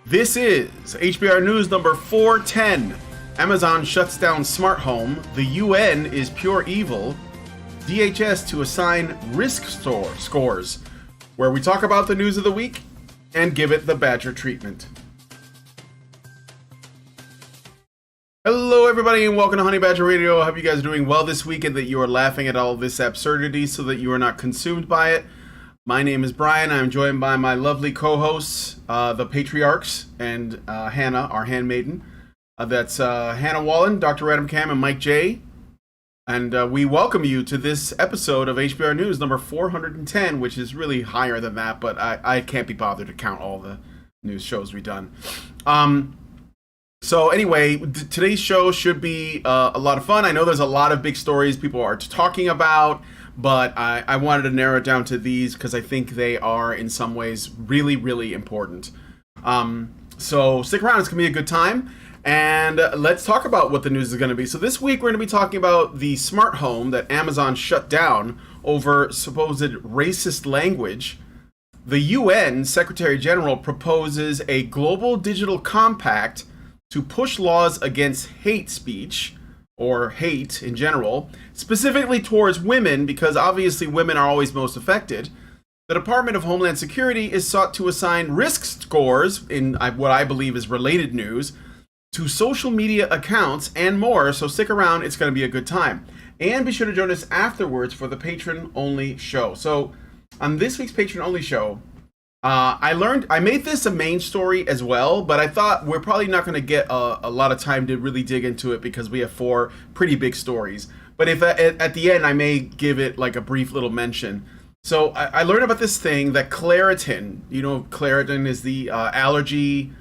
This is HBR News number 410. Amazon shuts down smart home. The UN is pure evil. DHS to assign risk scores, where we talk about the news of the week and give it the Badger treatment. Hello everybody and welcome to Honey Badger Radio. I hope you guys are doing well this week and that you are laughing at all this absurdity so that you are not consumed by it. My name is Brian. I'm joined by my lovely co-hosts, the Patriarchs, and Hannah, our handmaiden. That's Hannah Wallen, Dr. Adam Cam, and Mike J. And we welcome you to this episode of HBR News number 410, which is really higher than that, but I can't be bothered to count all the news shows we've done. So anyway, today's show should be a lot of fun. I know there's a lot of big stories people are talking about, but I wanted to narrow it down to these because I think they are in some ways really, really important. So stick around, it's going to be a good time. And let's talk about what the news is going to be. So this week we're going to be talking about the smart home that Amazon shut down over supposed racist language. The UN Secretary General proposes a global digital compact to push laws against hate speech, or hate in general, specifically towards women, because obviously women are always most affected. The Department of Homeland Security is sought to assign risk scores, in what I believe is related news, to social media accounts and more, so stick around, it's going to be a good time. And be sure to join us afterwards for the patron-only show. So, on this week's patron-only show, I made this a main story as well, but I thought we're probably not going to get a lot of time to really dig into it because we have 4 pretty big stories. But if at the end, I may give it like a brief little mention. So I learned about this thing that Claritin, Claritin is the allergy,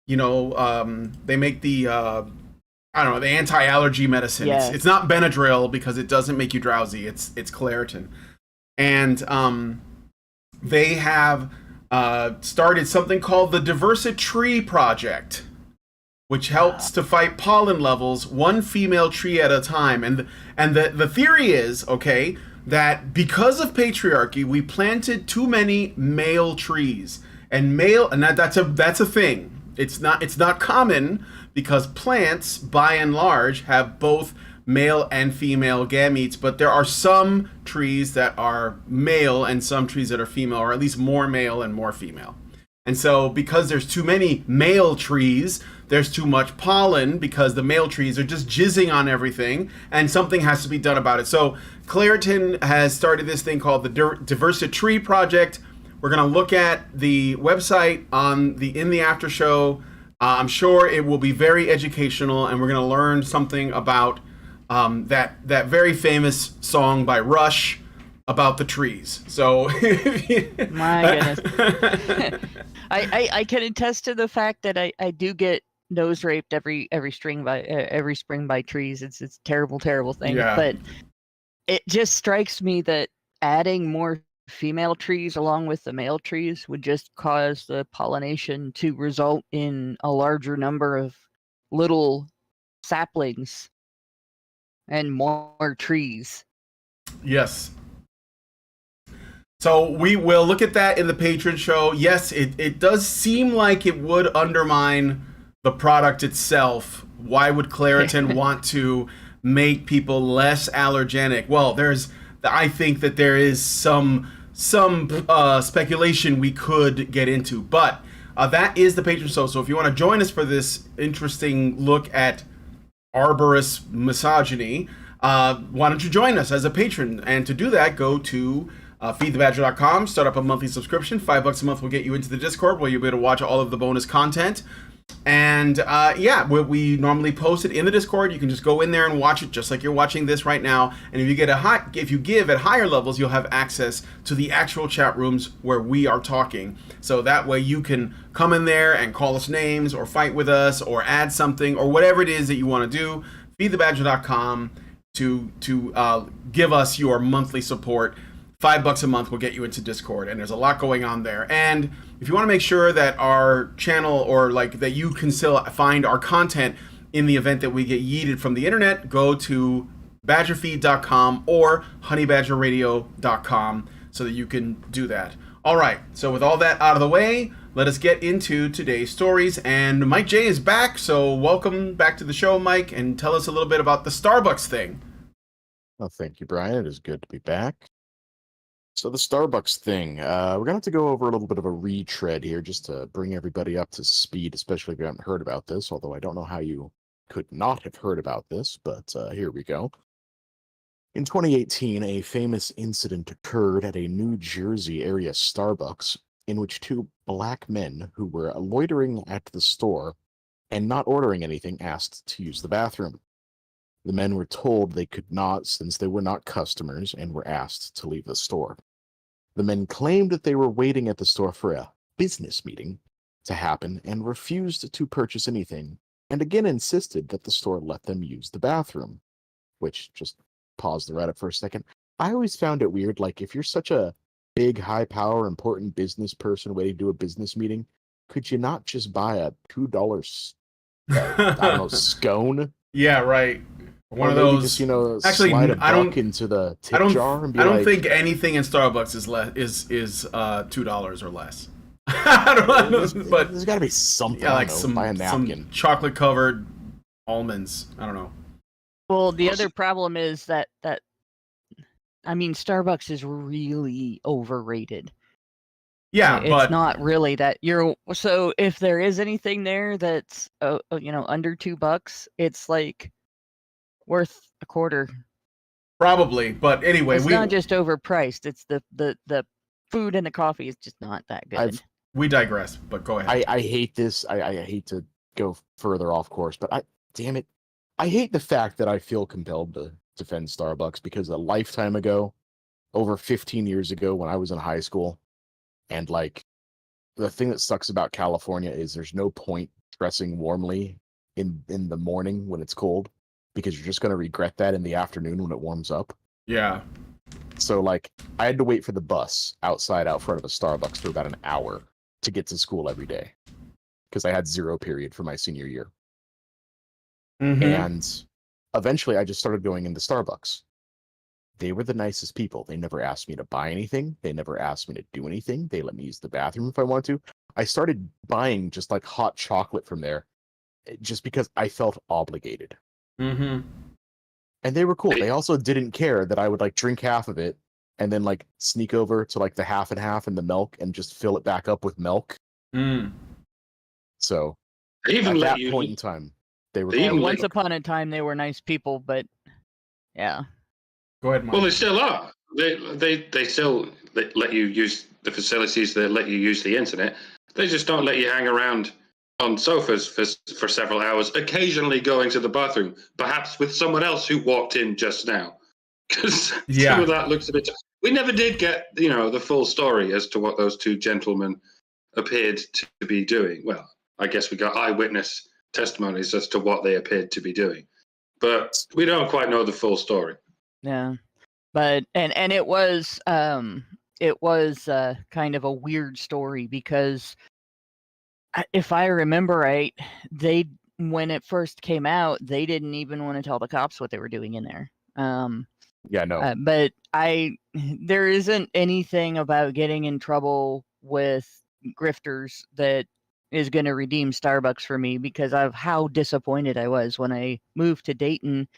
they make the, the anti-allergy medicine. Yeah. It's not Benadryl because it doesn't make you drowsy. It's Claritin. And they have started something called the Diversity Project, which helps to fight pollen levels one female tree at a time. And the theory is, that because of patriarchy, we planted too many male trees. And that's a thing. It's not common because plants, by and large, have both male and female gametes, but there are some trees that are male and some trees that are female, or at least more male and more female. And so because there's too many male trees, there's too much pollen because the male trees are just jizzing on everything, and something has to be done about it. So Claritin has started this thing called the Diversity Project. We're going to look at the website in the after show. I'm sure it will be very educational, and we're going to learn something about that very famous song by Rush about the trees. So My goodness. I can attest to the fact that I do get nose raped every spring by trees. It's a terrible thing. Yeah. But it just strikes me that adding more female trees along with the male trees would just cause the pollination to result in a larger number of little saplings and more trees. Yes. So we will look at that in the patron show. Yes, it does seem like it would undermine the product itself. Why would Claritin want to make people less allergenic? Well, I think that there is some speculation we could get into, but that is the patron show. So if you want to join us for this interesting look at arborist misogyny, why don't you join us as a patron? And to do that, go to feedthebadger.com, start up a monthly subscription. $5 a month will get you into the Discord where you'll be able to watch all of the bonus content. And we normally post it in the Discord. You can just go in there and watch it just like you're watching this right now. And if you give at higher levels, you'll have access to the actual chat rooms where we are talking. So that way you can come in there and call us names or fight with us or add something or whatever it is that you want to do. Feedthebadger.com to give us your monthly support. $5 a month will get you into Discord, and there's a lot going on there. And if you want to make sure that our channel or that you can still find our content in the event that we get yeeted from the internet, go to badgerfeed.com or honeybadgerradio.com so that you can do that. All right, so with all that out of the way, let us get into today's stories. And Mike J is back, so welcome back to the show, Mike, and tell us a little bit about the Starbucks thing. Well, thank you, Brian. It is good to be back. So the Starbucks thing, we're going to have to go over a little bit of a retread here just to bring everybody up to speed, especially if you haven't heard about this, although I don't know how you could not have heard about this, but here we go. In 2018, a famous incident occurred at a New Jersey area Starbucks in which two black men who were loitering at the store and not ordering anything asked to use the bathroom. The men were told they could not since they were not customers and were asked to leave the store. The men claimed that they were waiting at the store for a business meeting to happen and refused to purchase anything, and again insisted that the store let them use the bathroom. Which, just pause the Reddit for a second, I always found it weird, like, if you're such a big, high-power, important business person waiting to do a business meeting, could you not just buy a $2, I don't know, scone? Yeah, right. One Or of maybe those. just, you know, Actually, slide a I don't- buck into the I tip don't. jar and be I don't like, think anything in Starbucks is $2 or less. I don't know, but there's got to be something. yeah, like I don't know, buy a napkin. some chocolate covered almonds. I don't know. Well, the other problem is that I mean, Starbucks is really overrated. Yeah, It's but not really that you're. So if there is anything there that's under $2, it's like worth a quarter. probably. But anyway, It's not just overpriced. It's the food and the coffee is just not that good. we digress. But go ahead. I hate this. I hate to go further off course, but damn it, I hate the fact that I feel compelled to defend Starbucks because a lifetime ago, over 15 years ago, when I was in high school, and like the thing that sucks about California is there's no point dressing warmly in the morning when it's cold because you're just going to regret that in the afternoon when it warms up. Yeah. So like I had to wait for the bus out front of a Starbucks for about an hour to get to school every day because I had 0 period for my senior year. Mm-hmm. And eventually I just started going into Starbucks. They were the nicest people. They never asked me to buy anything. They never asked me to do anything. They let me use the bathroom if I wanted to. I started buying just like hot chocolate from there just because I felt obligated. Mm-hmm. And they were cool. They also didn't care that I would like drink half of it and then like sneak over to like the half and half in the milk and just fill it back up with milk. Mm. So Even at let that you point in time, they were They cool. even Once let- upon a time, they were nice people, but yeah. Go ahead, Mike. Well, they still are. They still let you use the facilities. They let you use the internet. They just don't let you hang around on sofas for several hours. Occasionally going to the bathroom, perhaps with someone else who walked in just now, because Yeah. some of that looks a bit. We never did get the full story as to what those two gentlemen appeared to be doing. Well, I guess we got eyewitness testimonies as to what they appeared to be doing, but we don't quite know the full story. Yeah, but and it was kind of a weird story because if I remember right, when it first came out, they didn't even want to tell the cops what they were doing in there. Yeah, no. But there isn't anything about getting in trouble with grifters that is going to redeem Starbucks for me because of how disappointed I was when I moved to Dayton.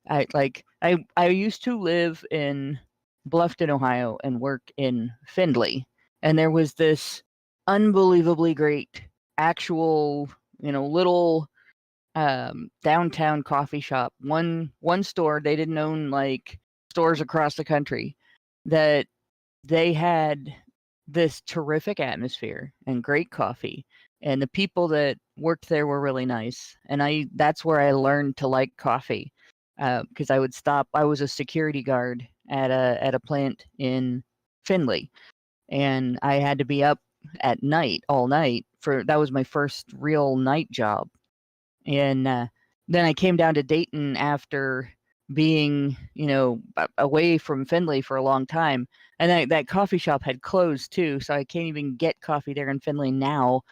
I used to live in Bluffton, Ohio, and work in Findlay, and there was this unbelievably great actual, little downtown coffee shop. One store, they didn't own like stores across the country, that they had this terrific atmosphere and great coffee, and the people that worked there were really nice, and that's where I learned to like coffee. Because I would stop. I was a security guard at a plant in Findlay, and I had to be up at night all night that was my first real night job. And then I came down to Dayton after being away from Findlay for a long time, and that coffee shop had closed too, so I can't even get coffee there in Findlay now.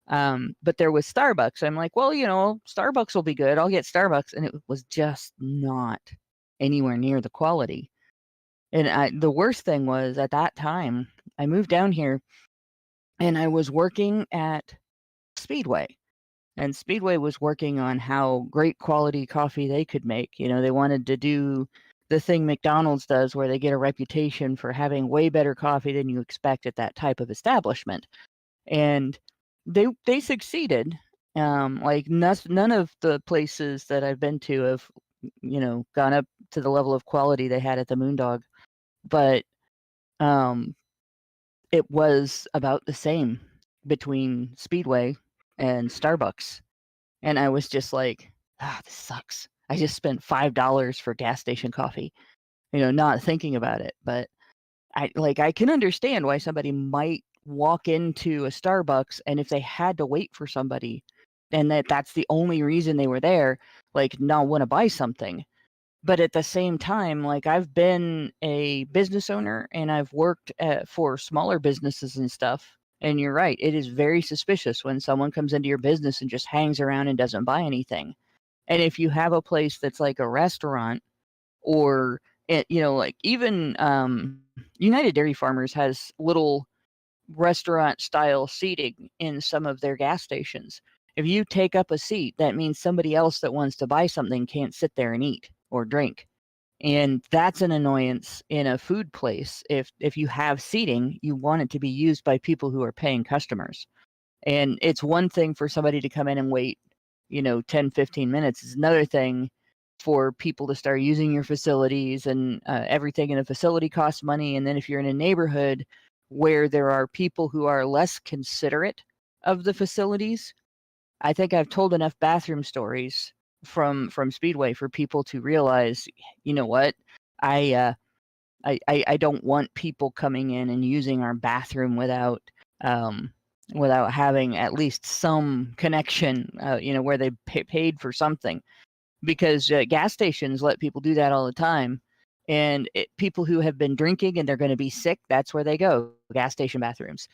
But there was Starbucks. I'm like, well, Starbucks will be good. I'll get Starbucks. And it was just not anywhere near the quality. And the worst thing was at that time, I moved down here and I was working at Speedway. And Speedway was working on how great quality coffee they could make. You know, they wanted to do the thing McDonald's does where they get a reputation for having way better coffee than you expect at that type of establishment. And they succeeded. Like none of the places that I've been to have, gone up to the level of quality they had at the Moondog. But it was about the same between Speedway and Starbucks. And I was just like, this sucks. I just spent $5 for gas station coffee, not thinking about it. But I can understand why somebody might walk into a Starbucks, and if they had to wait for somebody and that's the only reason they were there, like not want to buy something. But at the same time, like I've been a business owner and I've worked for smaller businesses and stuff. And you're right, it is very suspicious when someone comes into your business and just hangs around and doesn't buy anything. And if you have a place that's like a restaurant or, like even United Dairy Farmers has little restaurant style seating in some of their gas stations. If you take up a seat, that means somebody else that wants to buy something can't sit there and eat or drink. And that's an annoyance in a food place. If you have seating, you want it to be used by people who are paying customers. And it's one thing for somebody to come in and wait, 10, 15 minutes. It's another thing for people to start using your facilities, and everything in a facility costs money. And then if you're in a neighborhood where there are people who are less considerate of the facilities, I think I've told enough bathroom stories from Speedway for people to realize, you know what, I don't want people coming in and using our bathroom without having at least some connection, where they paid for something, because gas stations let people do that all the time. And people who have been drinking and they're going to be sick, that's where they go, gas station bathrooms.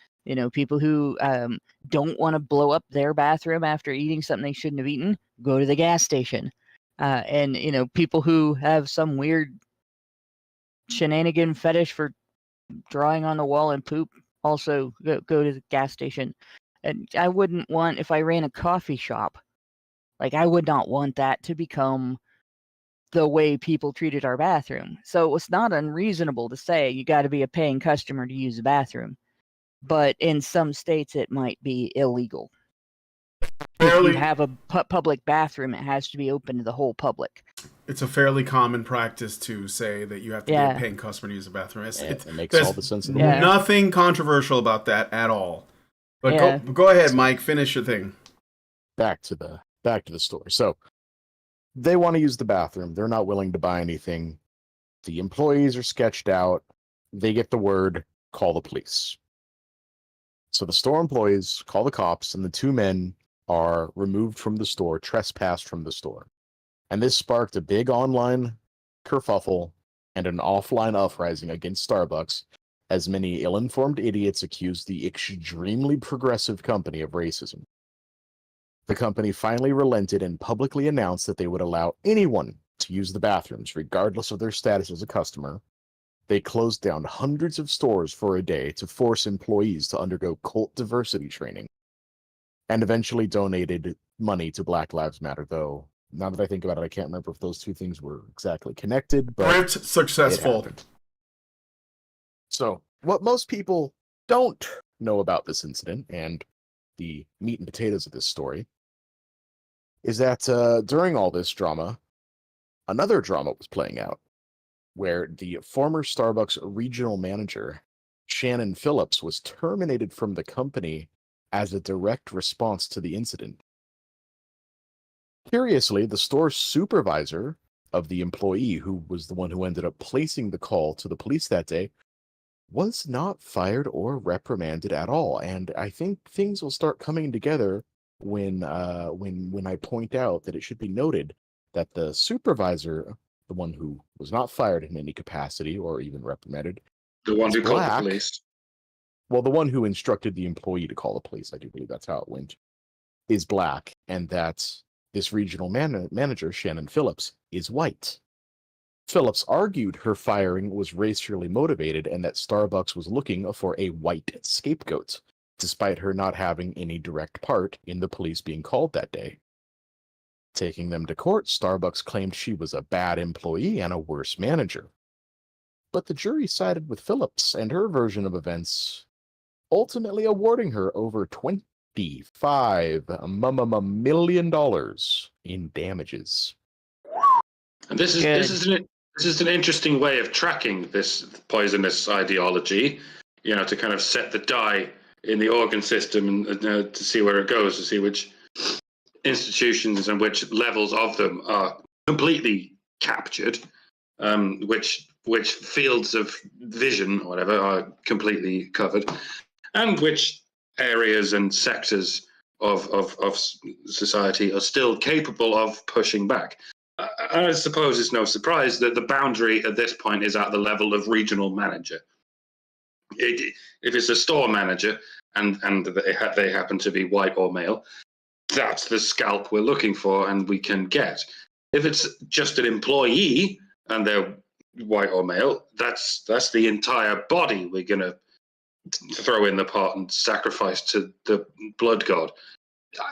People who don't want to blow up their bathroom after eating something they shouldn't have eaten, go to the gas station. And people who have some weird shenanigan fetish for drawing on the wall and poop also go to the gas station. And I wouldn't want, if I ran a coffee shop, like I would not want that to become the way people treated our bathroom. So it's not unreasonable to say you got to be a paying customer to use the bathroom. But in some states, it might be illegal. If you have a public bathroom, it has to be open to the whole public. It's a fairly common practice to say that you have to be a paying customer to use the bathroom. It makes all the sense in the world. Nothing controversial about that at all. But go ahead, Mike. Finish your thing. Back to the story. So they want to use the bathroom. They're not willing to buy anything. The employees are sketched out. They get the word, call the police. So the store employees call the cops, and the two men are removed from the store, trespassed from the store. And this sparked a big online kerfuffle and an offline uprising against Starbucks, as many ill-informed idiots accused the extremely progressive company of racism. The company finally relented and publicly announced that they would allow anyone to use the bathrooms, regardless of their status as a customer. They closed down hundreds of stores for a day to force employees to undergo cult diversity training, and eventually donated money to Black Lives Matter, though now that I think about it, I can't remember if those two things were exactly connected, but it's successful. So, what most people don't know about this incident and the meat and potatoes of this story is that during all this drama, another drama was playing out, where the former Starbucks regional manager, Shannon Phillips, was terminated from the company as a direct response to the incident. Curiously, the store supervisor of the employee, who was the one who ended up placing the call to the police that day, was not fired or reprimanded at all. And I think things will start coming together when I point out that it should be noted that the supervisor, the one who was not fired in any capacity or even reprimanded, the one who called the black. police. Well, the one who instructed the employee to call the police, I do believe that's how it went, is black, and that this regional manager, Shannon Phillips, is white. Phillips argued her firing was racially motivated and that Starbucks was looking for a white scapegoat. despite her not having any direct part in the police being called that day. Taking them to court, Starbucks claimed she was a bad employee and a worse manager. But the jury sided with Phillips and her version of events, ultimately awarding her over $25 million in damages. And this is an interesting way of tracking this poisonous ideology, to kind of set the die in the organ system and to see where it goes, to see which institutions and which levels of them are completely captured, which fields of vision or whatever are completely covered, and which areas and sectors of society are still capable of pushing back. I suppose it's no surprise that the boundary at this point is at the level of regional manager. If it's a store manager and they happen to be white or male, that's the scalp we're looking for and we can get. If it's just an employee and they're white or male, that's the entire body we're going to throw in the pot and sacrifice to the blood god.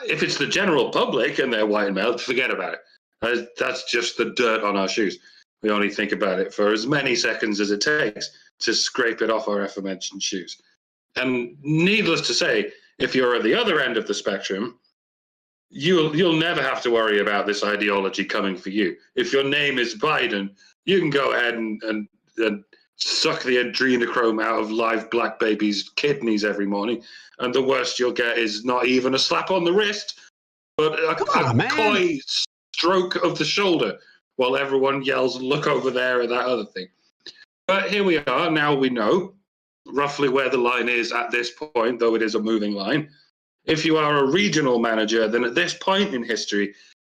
If it's the general public and they're white and male, forget about it. That's just the dirt on our shoes. We only think about it for as many seconds as it takes to scrape it off our aforementioned shoes. And needless to say, if you're at the other end of the spectrum, you'll never have to worry about this ideology coming for you. If your name is Biden, you can go ahead and suck the adrenochrome out of live black babies' kidneys every morning, and the worst you'll get is not even a slap on the wrist, but a coy stroke of the shoulder while everyone yells, "Look over there," at that other thing. But here we are. Now we know roughly where the line is at this point, though it is a moving line. If you are a regional manager, then at this point in history,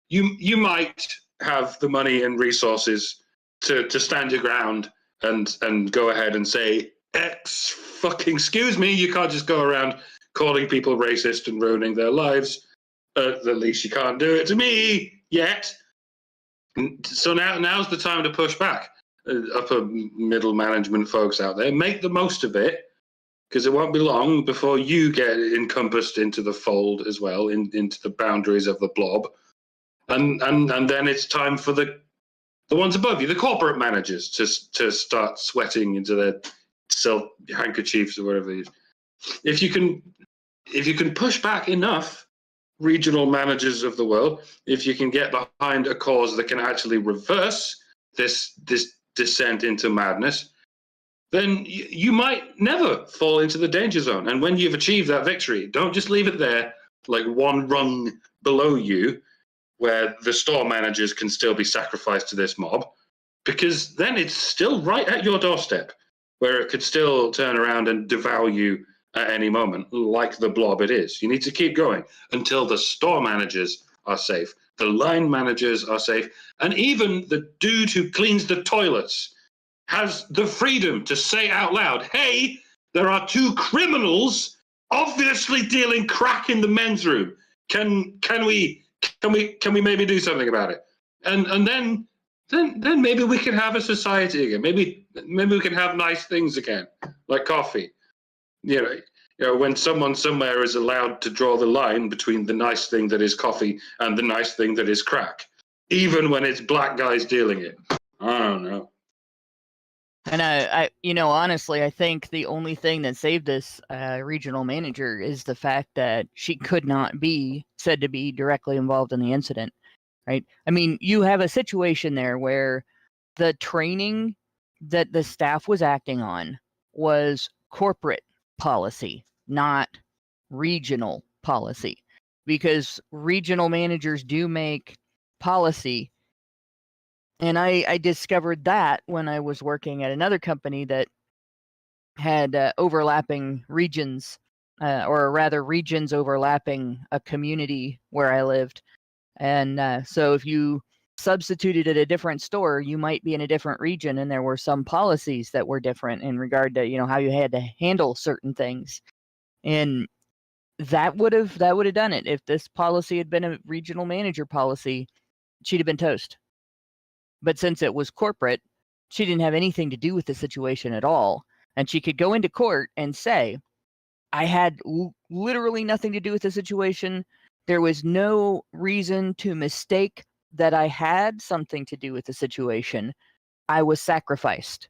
you might have the money and resources to stand your ground and go ahead and say, excuse me, you can't just go around calling people racist and ruining their lives. At least you can't do it to me yet. So now's the time to push back. Upper middle management folks out there, make the most of it, because it won't be long before you get encompassed into the fold as well, into the boundaries of the blob. And then it's time for the ones above you, the corporate managers, to start sweating into their silk handkerchiefs or whatever it is. If you can push back enough, regional managers of the world, if you can get behind a cause that can actually reverse this descent into madness, then you might never fall into the danger zone. And when you've achieved that victory, don't just leave it there, like one rung below you, where the store managers can still be sacrificed to this mob, because then it's still right at your doorstep, where it could still turn around and devour you at any moment, like the blob it is. You need to keep going until the store managers are safe, the line managers are safe, and even the dude who cleans the toilets has the freedom to say out loud, hey, there are two criminals obviously dealing crack in the men's room. Can we maybe do something about it? And then maybe we can have a society again. Maybe we can have nice things again, like coffee. You know, when someone somewhere is allowed to draw the line between the nice thing that is coffee and the nice thing that is crack, even when it's black guys dealing it. I don't know. And I honestly, I think the only thing that saved this regional manager is the fact that she could not be said to be directly involved in the incident, right? I mean, you have a situation there where the training that the staff was acting on was corporate policy, not regional policy, because regional managers do make policy. And I discovered that when I was working at another company that had overlapping regions, or rather regions overlapping a community where I lived. And so if you substituted at a different store, you might be in a different region, and there were some policies that were different in regard to, how you had to handle certain things. And that would have done it. If this policy had been a regional manager policy, she'd have been toast. But since it was corporate, she didn't have anything to do with the situation at all. And she could go into court and say, I had literally nothing to do with the situation. There was no reason to mistake that I had something to do with the situation. I was sacrificed.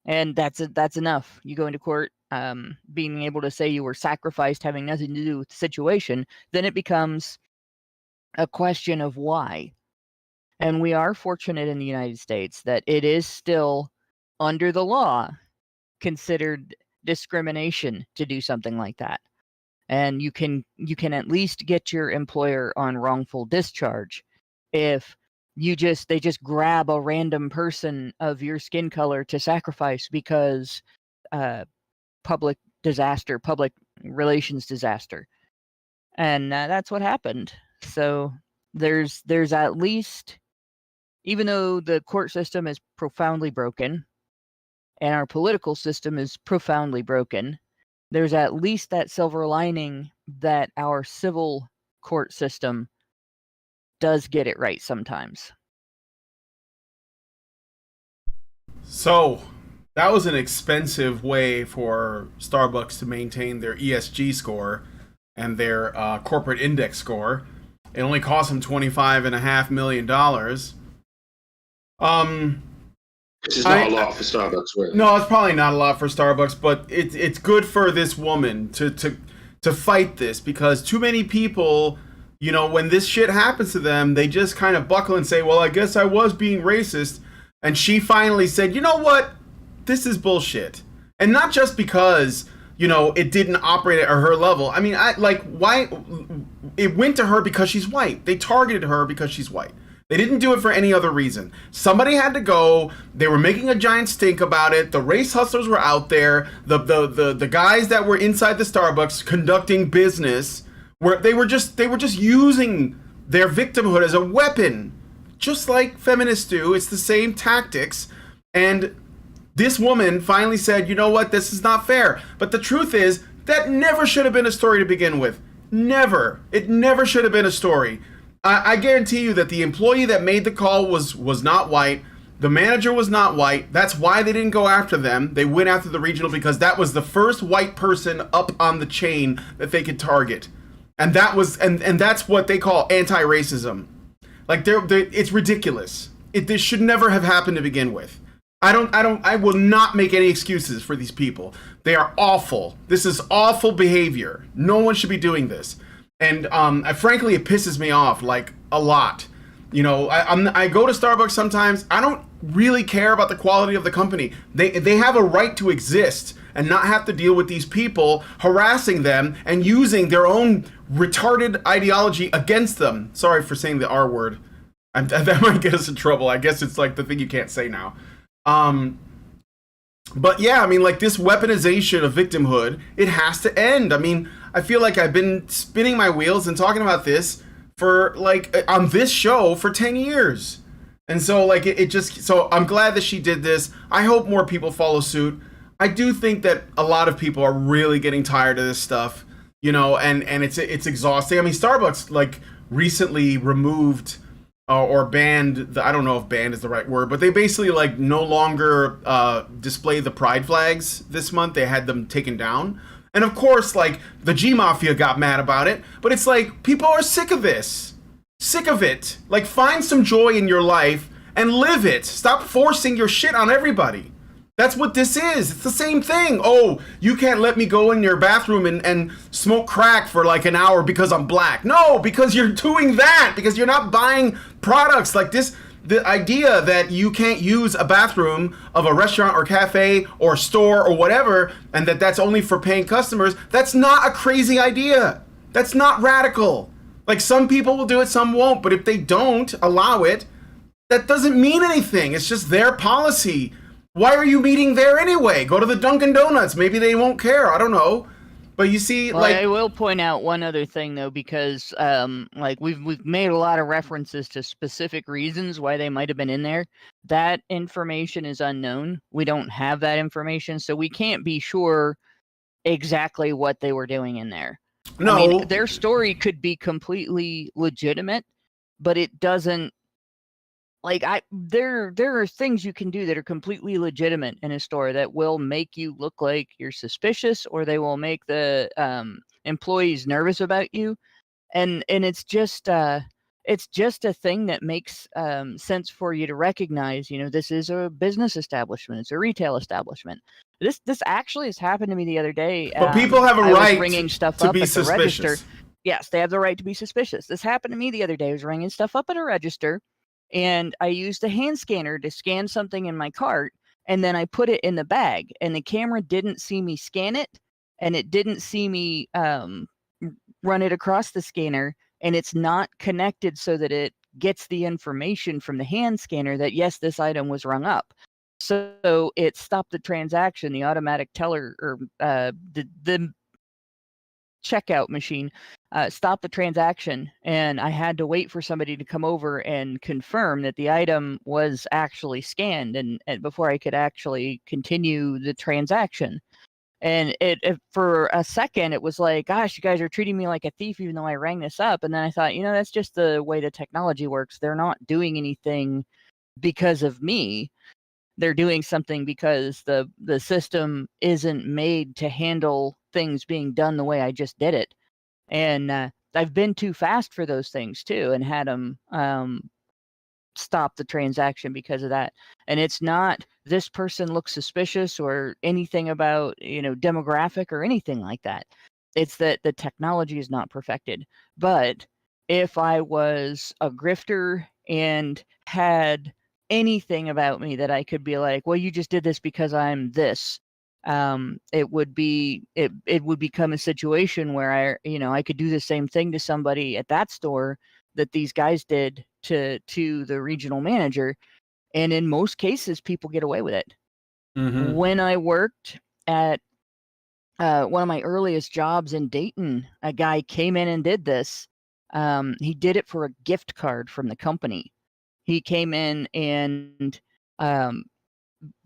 And that's enough. You go into court, being able to say you were sacrificed, having nothing to do with the situation, then it becomes a question of why. And we are fortunate in the United States that it is still, under the law, considered discrimination to do something like that. And you can at least get your employer on wrongful discharge if they just grab a random person of your skin color to sacrifice because public relations disaster. And that's what happened. So there's at least, even though the court system is profoundly broken and our political system is profoundly broken, there's at least that silver lining that our civil court system does get it right sometimes. So, that was an expensive way for Starbucks to maintain their ESG score and their corporate index score. It only cost them $25.5 million. Which is not a lot for Starbucks, really. No, it's probably not a lot for Starbucks, but it's good for this woman to fight this, because too many people, you know, when this shit happens to them, they just kind of buckle and say, well, I guess I was being racist. And she finally said, you know what? This is bullshit. And not just because, you know, it didn't operate at her level. I mean, why? It went to her because she's white. They targeted her because she's white. They didn't do it for any other reason. Somebody had to go. They were making a giant stink about it. The race hustlers were out there. The guys that were inside the Starbucks conducting business, they were just using their victimhood as a weapon, just like feminists do. It's the same tactics. And this woman finally said, you know what, this is not fair. But the truth is, that never should have been a story to begin with. Never. It never should have been a story. I guarantee you that the employee that made the call was not white. The manager was not white. That's why they didn't go after them. They went after the regional because that was the first white person up on the chain that they could target. And that was and that's what they call anti-racism. Like it's ridiculous. This should never have happened to begin with. I will not make any excuses for these people. They are awful. This is awful behavior. No one should be doing this. And frankly, it pisses me off, like, a lot. You know, I go to Starbucks sometimes. I don't really care about the quality of the company. They have a right to exist and not have to deal with these people harassing them and using their own retarded ideology against them. Sorry for saying the R word. That might get us in trouble. I guess it's like the thing you can't say now. But yeah, I mean, like, this weaponization of victimhood, it has to end. I mean, I feel like I've been spinning my wheels and talking about this for, like, on this show for 10 years. And so, like, so I'm glad that she did this. I hope more people follow suit. I do think that a lot of people are really getting tired of this stuff, you know, and it's exhausting. I mean, Starbucks, like, recently removed or banned, I don't know if banned is the right word, but they basically, like, no longer display the pride flags this month. They had them taken down. And of course, like, the G-Mafia got mad about it, but it's like, people are sick of this. Sick of it. Like, find some joy in your life and live it. Stop forcing your shit on everybody. That's what this is. It's the same thing. Oh, you can't let me go in your bathroom and smoke crack for like an hour because I'm black. No, because you're doing that. Because you're not buying products like this. The idea that you can't use a bathroom of a restaurant or cafe or store or whatever, and that's only for paying customers, that's not a crazy idea. That's not radical. Like, some people will do it, some won't. But if they don't allow it, that doesn't mean anything. It's just their policy. Why are you meeting there anyway? Go to the Dunkin' Donuts. Maybe they won't care. I don't know. But you see, well, like, I will point out one other thing though, because like we've made a lot of references to specific reasons why they might have been in there. That information is unknown. We don't have that information, so we can't be sure exactly what they were doing in there. No, I mean, their story could be completely legitimate, but it doesn't like there are things you can do that are completely legitimate in a store that will make you look like you're suspicious, or they will make the employees nervous about you, and it's just a thing that makes sense for you to recognize. This is a business establishment, it's a retail establishment. This actually has happened to me the other day. But people have a I was right ringing stuff to up be at the register. suspicious. Yes, they have the right to be suspicious. This happened to me the other day. I was ringing stuff up at a register, and I used a hand scanner to scan something in my cart, and then I put it in the bag, and the camera didn't see me scan it, and it didn't see me run it across the scanner, and it's not connected so that it gets the information from the hand scanner that, yes, this item was rung up. So it stopped the transaction. The automatic teller, or the checkout machine, stopped the transaction, and I had to wait for somebody to come over and confirm that the item was actually scanned, and before I could actually continue the transaction. And it for a second, it was like, gosh, you guys are treating me like a thief, even though I rang this up. And then I thought, that's just the way the technology works. They're not doing anything because of me. They're doing something because the system isn't made to handle things being done the way I just did it. And I've been too fast for those things too, and had them stop the transaction because of that. And it's not this person looks suspicious or anything about demographic or anything like that. It's that the technology is not perfected. But if I was a grifter and had anything about me that I could be like, well, you just did this because I'm this, it would become a situation where I could do the same thing to somebody at that store that these guys did to the regional manager, and in most cases people get away with it. Mm-hmm. When I worked at one of my earliest jobs in Dayton, a guy came in and did this. He did it for a gift card from the company. He came in and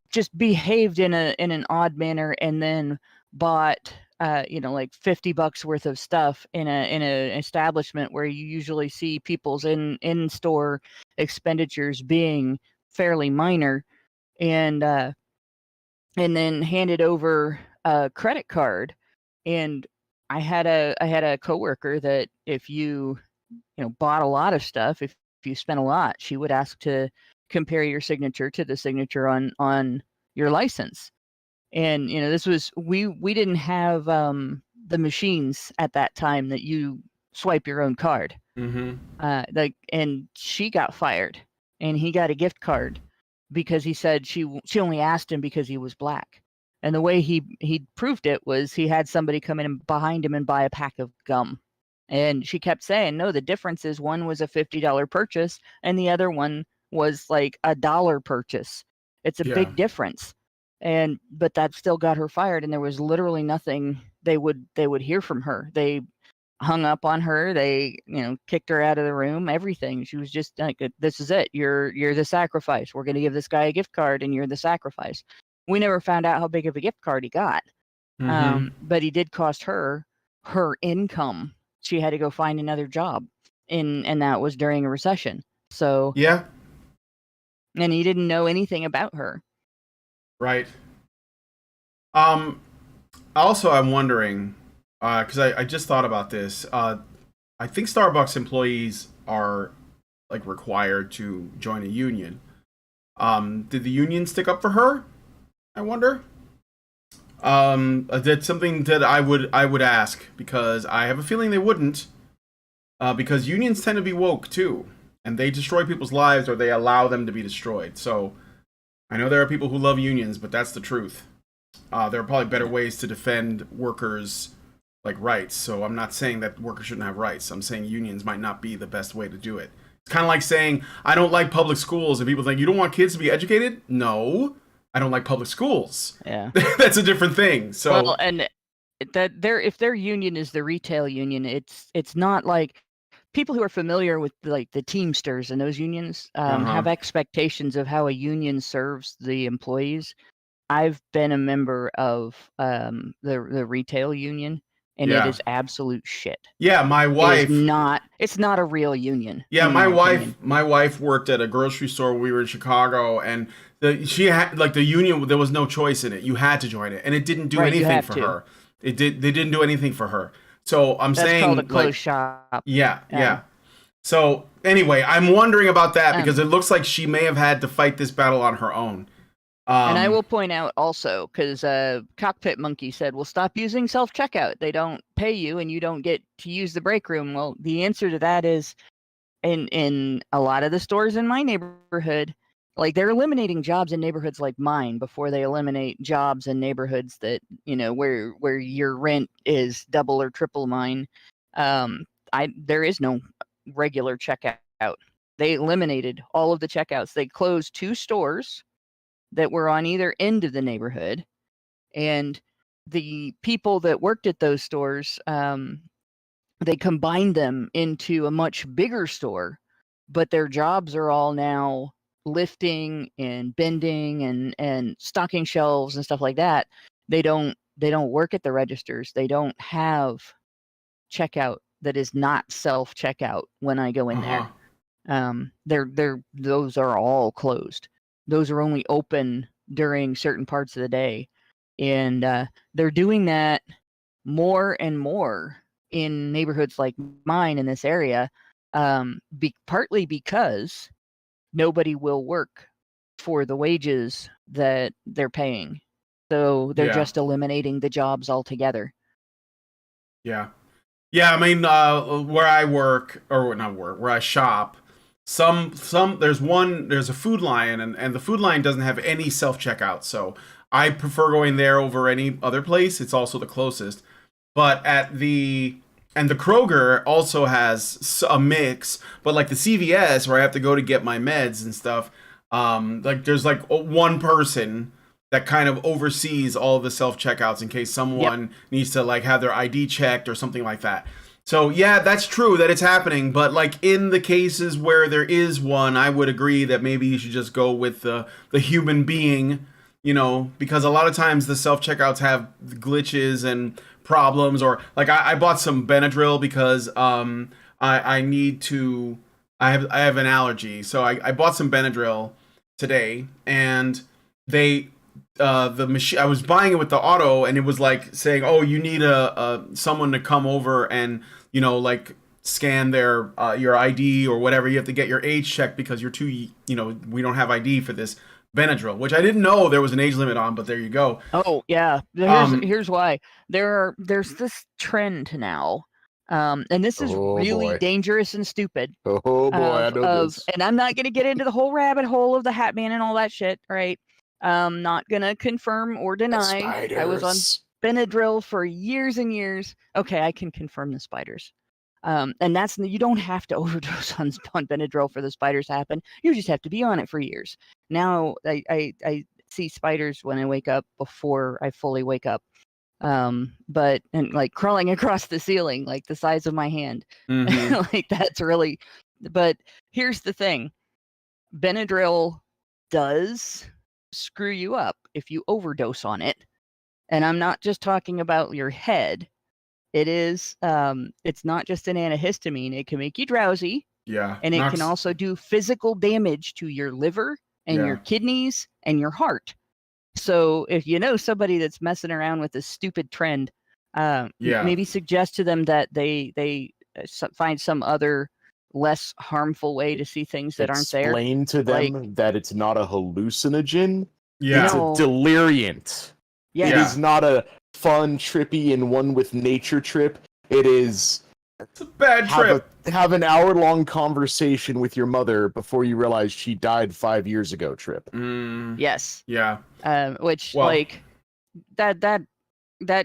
just behaved in an odd manner, and then bought like $50 worth of stuff in an establishment where you usually see people's in store expenditures being fairly minor, and then handed over a credit card. And I had a coworker that if you bought a lot of stuff, if you spent a lot, she would ask to compare your signature to the signature on your license. And this was, we didn't have the machines at that time that you swipe your own card. Mm-hmm. And she got fired, and he got a gift card because he said she only asked him because he was black. And the way he proved it was he had somebody come in behind him and buy a pack of gum. And she kept saying, no, the difference is one was a $50 purchase and the other one was like $1 purchase. It's a big difference. But that still got her fired, and there was literally nothing they would hear from her. They hung up on her. They kicked her out of the room, everything. She was just like, this is it. You're the sacrifice. We're going to give this guy a gift card, and you're the sacrifice. We never found out how big of a gift card he got. Mm-hmm. But he did cost her income. She had to go find another job, and that was during a recession. So Yeah. And he didn't know anything about her. Right. Also, I'm wondering, because I just thought about this. I think Starbucks employees are like required to join a union. Did the union stick up for her? I wonder. That's something that I would ask, because I have a feeling they wouldn't. Because unions tend to be woke too, and they destroy people's lives, or they allow them to be destroyed. So I know there are people who love unions, but that's the truth. There are probably better ways to defend workers' like rights. So I'm not saying that workers shouldn't have rights. I'm saying unions might not be the best way to do it. It's kind of like saying I don't like public schools, and people think you don't want kids to be educated. No, I don't like public schools. Yeah, that's a different thing. So well, and that if their union is the retail union, it's not like people who are familiar with like the Teamsters and those unions have expectations of how a union serves the employees. I've been a member of the retail union, and it Yeah. is absolute shit. Yeah, my It wife. is not. It's not a real union. Yeah, in my opinion. wife worked at a grocery store when we were in Chicago, and she had like the union. There was no choice in it. You had to join it, and it didn't do Right, you anything have for to. her. They didn't do anything for her. So I'm That's saying called a like, closed shop. yeah. So anyway, I'm wondering about that because Um, it looks like she may have had to fight this battle on her own. And I will point out also, because Cockpit Monkey said, "Well, stop using self-checkout. They don't pay you, and you don't get to use the break room." Well, the answer to that is, in a lot of the stores in my neighborhood, like they're eliminating jobs in neighborhoods like mine before they eliminate jobs in neighborhoods that where your rent is double or triple mine. There is no regular checkout. They eliminated all of the checkouts. They closed 2 stores that were on either end of the neighborhood, and the people that worked at those stores, they combined them into a much bigger store, but their jobs are all now lifting and bending and stocking shelves and stuff like that. They don't work at the registers. They don't have checkout that is not self checkout when I go in there. Those are all closed. Those are only open during certain parts of the day, and they're doing that more and more in neighborhoods like mine in this area, partly because nobody will work for the wages that they're paying, so they're Yeah. just eliminating the jobs altogether. Yeah. Yeah, I mean, where I work, or not work, where I shop, there's a Food Lion, and the Food Lion doesn't have any self checkout, so I prefer going there over any other place. It's also the closest. But the Kroger also has a mix, but like the CVS where I have to go to get my meds and stuff, like there's like one person that kind of oversees all of the self checkouts in case someone needs to like have their ID checked or something like that. So yeah, that's true that it's happening, but like in the cases where there is one, I would agree that maybe you should just go with the human being, because a lot of times the self checkouts have glitches and problems, or like I bought some Benadryl because I need to I have an allergy, so I bought some Benadryl today, and the machine, I was buying it with the auto, and it was like saying, "Oh, you need someone to come over and like scan their your ID or whatever. You have to get your age checked because you're too we don't have ID for this Benadryl," which I didn't know there was an age limit on, but there you go. Oh yeah, here's why. There's this trend now, and this is really boy. dangerous and stupid. Oh boy, I know this. And I'm not gonna get into the whole rabbit hole of the Hat Man and all that shit, right? Not gonna confirm or deny. I was on Benadryl for years and years. Okay, I can confirm the spiders. And you don't have to overdose on Benadryl for the spiders to happen. You just have to be on it for years. Now I see spiders when I wake up before I fully wake up. And like crawling across the ceiling, like the size of my hand. Mhm. Like that's really, but here's the thing. Benadryl does screw you up if you overdose on it. And I'm not just talking about your head. It is, it's not just an antihistamine. It can make you drowsy, Yeah. and it can also do physical damage to your liver and your kidneys and your heart. So if you know somebody that's messing around with this stupid trend, maybe suggest to them that they find some other less harmful way to see things that aren't there. Explain to them that it's not a hallucinogen. Yeah. It's a deliriant. Yeah. It is not a fun, trippy, and one with nature trip. It is. It's a bad trip. Have an hour-long conversation with your mother before you realize she died 5 years ago trip. Yes. Yeah. Which like that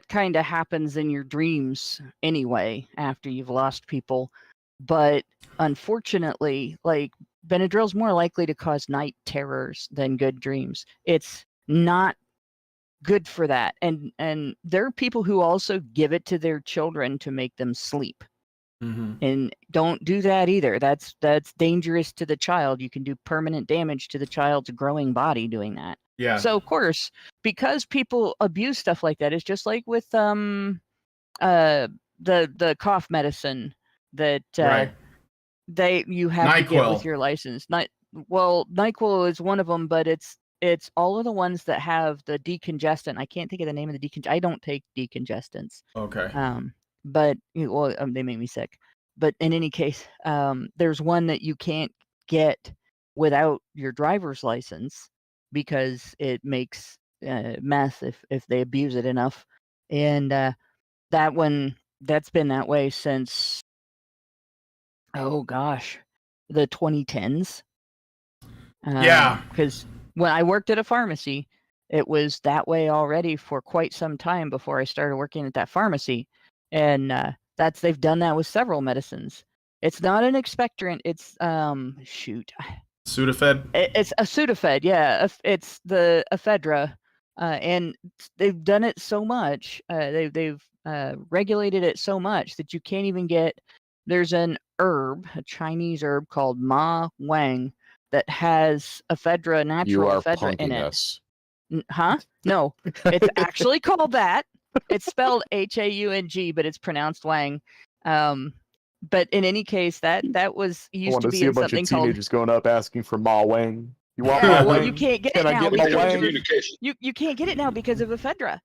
kind of happens in your dreams anyway after you've lost people. But unfortunately, like Benadryl's more likely to cause night terrors than good dreams. It's not good for that. And there are people who also give it to their children to make them sleep. Mm-hmm. And don't do that either. That's dangerous to the child. You can do permanent damage to the child's growing body doing that. Yeah. So of course, because people abuse stuff like that, it's just like with the cough medicine that Right. you have to get with NyQuil. your license. Well, NyQuil is one of them, but it's all of the ones that have the decongestant. I can't think of the name of the decongestant. I don't take decongestants. Okay. But they make me sick. But in any case, there's one that you can't get without your driver's license because it makes meth if they abuse it enough. And that one, that's been that way since, oh gosh, the 2010s. Yeah. Because when I worked at a pharmacy, it was that way already for quite some time before I started working at that pharmacy. And they've done that with several medicines. It's not an expectorant. It's Sudafed. It's a Sudafed. Yeah, it's the ephedra, and they've done it so much. They've regulated it so much that you can't even get. There's an herb, a Chinese herb called Ma Wang, that has ephedra, natural ephedra in it. Us. Huh? No, it's actually called that. It's spelled Haung, but it's pronounced Wang. But in any case, that was used to be see in a bunch something of teenagers going up asking for Ma Wang. You want Yeah, Ma well, Wang? you can't get Can it I now get Ma because Wang? Communication. you can't get it now because of ephedra.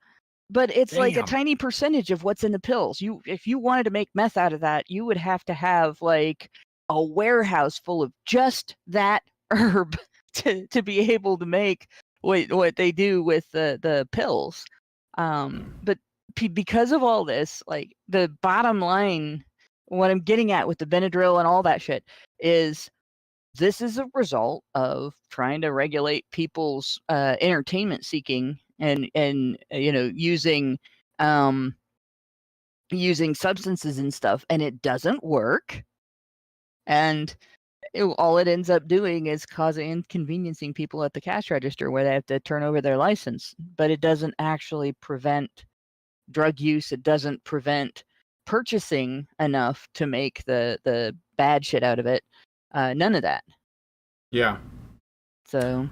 But it's like a Damn. tiny percentage of what's in the pills. If you wanted to make meth out of that, you would have to have like a warehouse full of just that herb to be able to make what they do with the pills. But because of all this, like the bottom line, what I'm getting at with the Benadryl and all that shit is this is a result of trying to regulate people's entertainment seeking and using substances and stuff, and it doesn't work. And all it ends up doing is inconveniencing people at the cash register where they have to turn over their license. But it doesn't actually prevent drug use. It doesn't prevent purchasing enough to make the bad shit out of it. None of that. Yeah. So.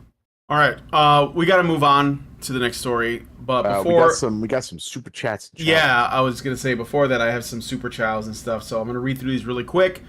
All right. We got to move on to the next story, but before we got some super chats. Yeah, I was gonna say before that I have some super chows and stuff, so I'm gonna read through these really quick.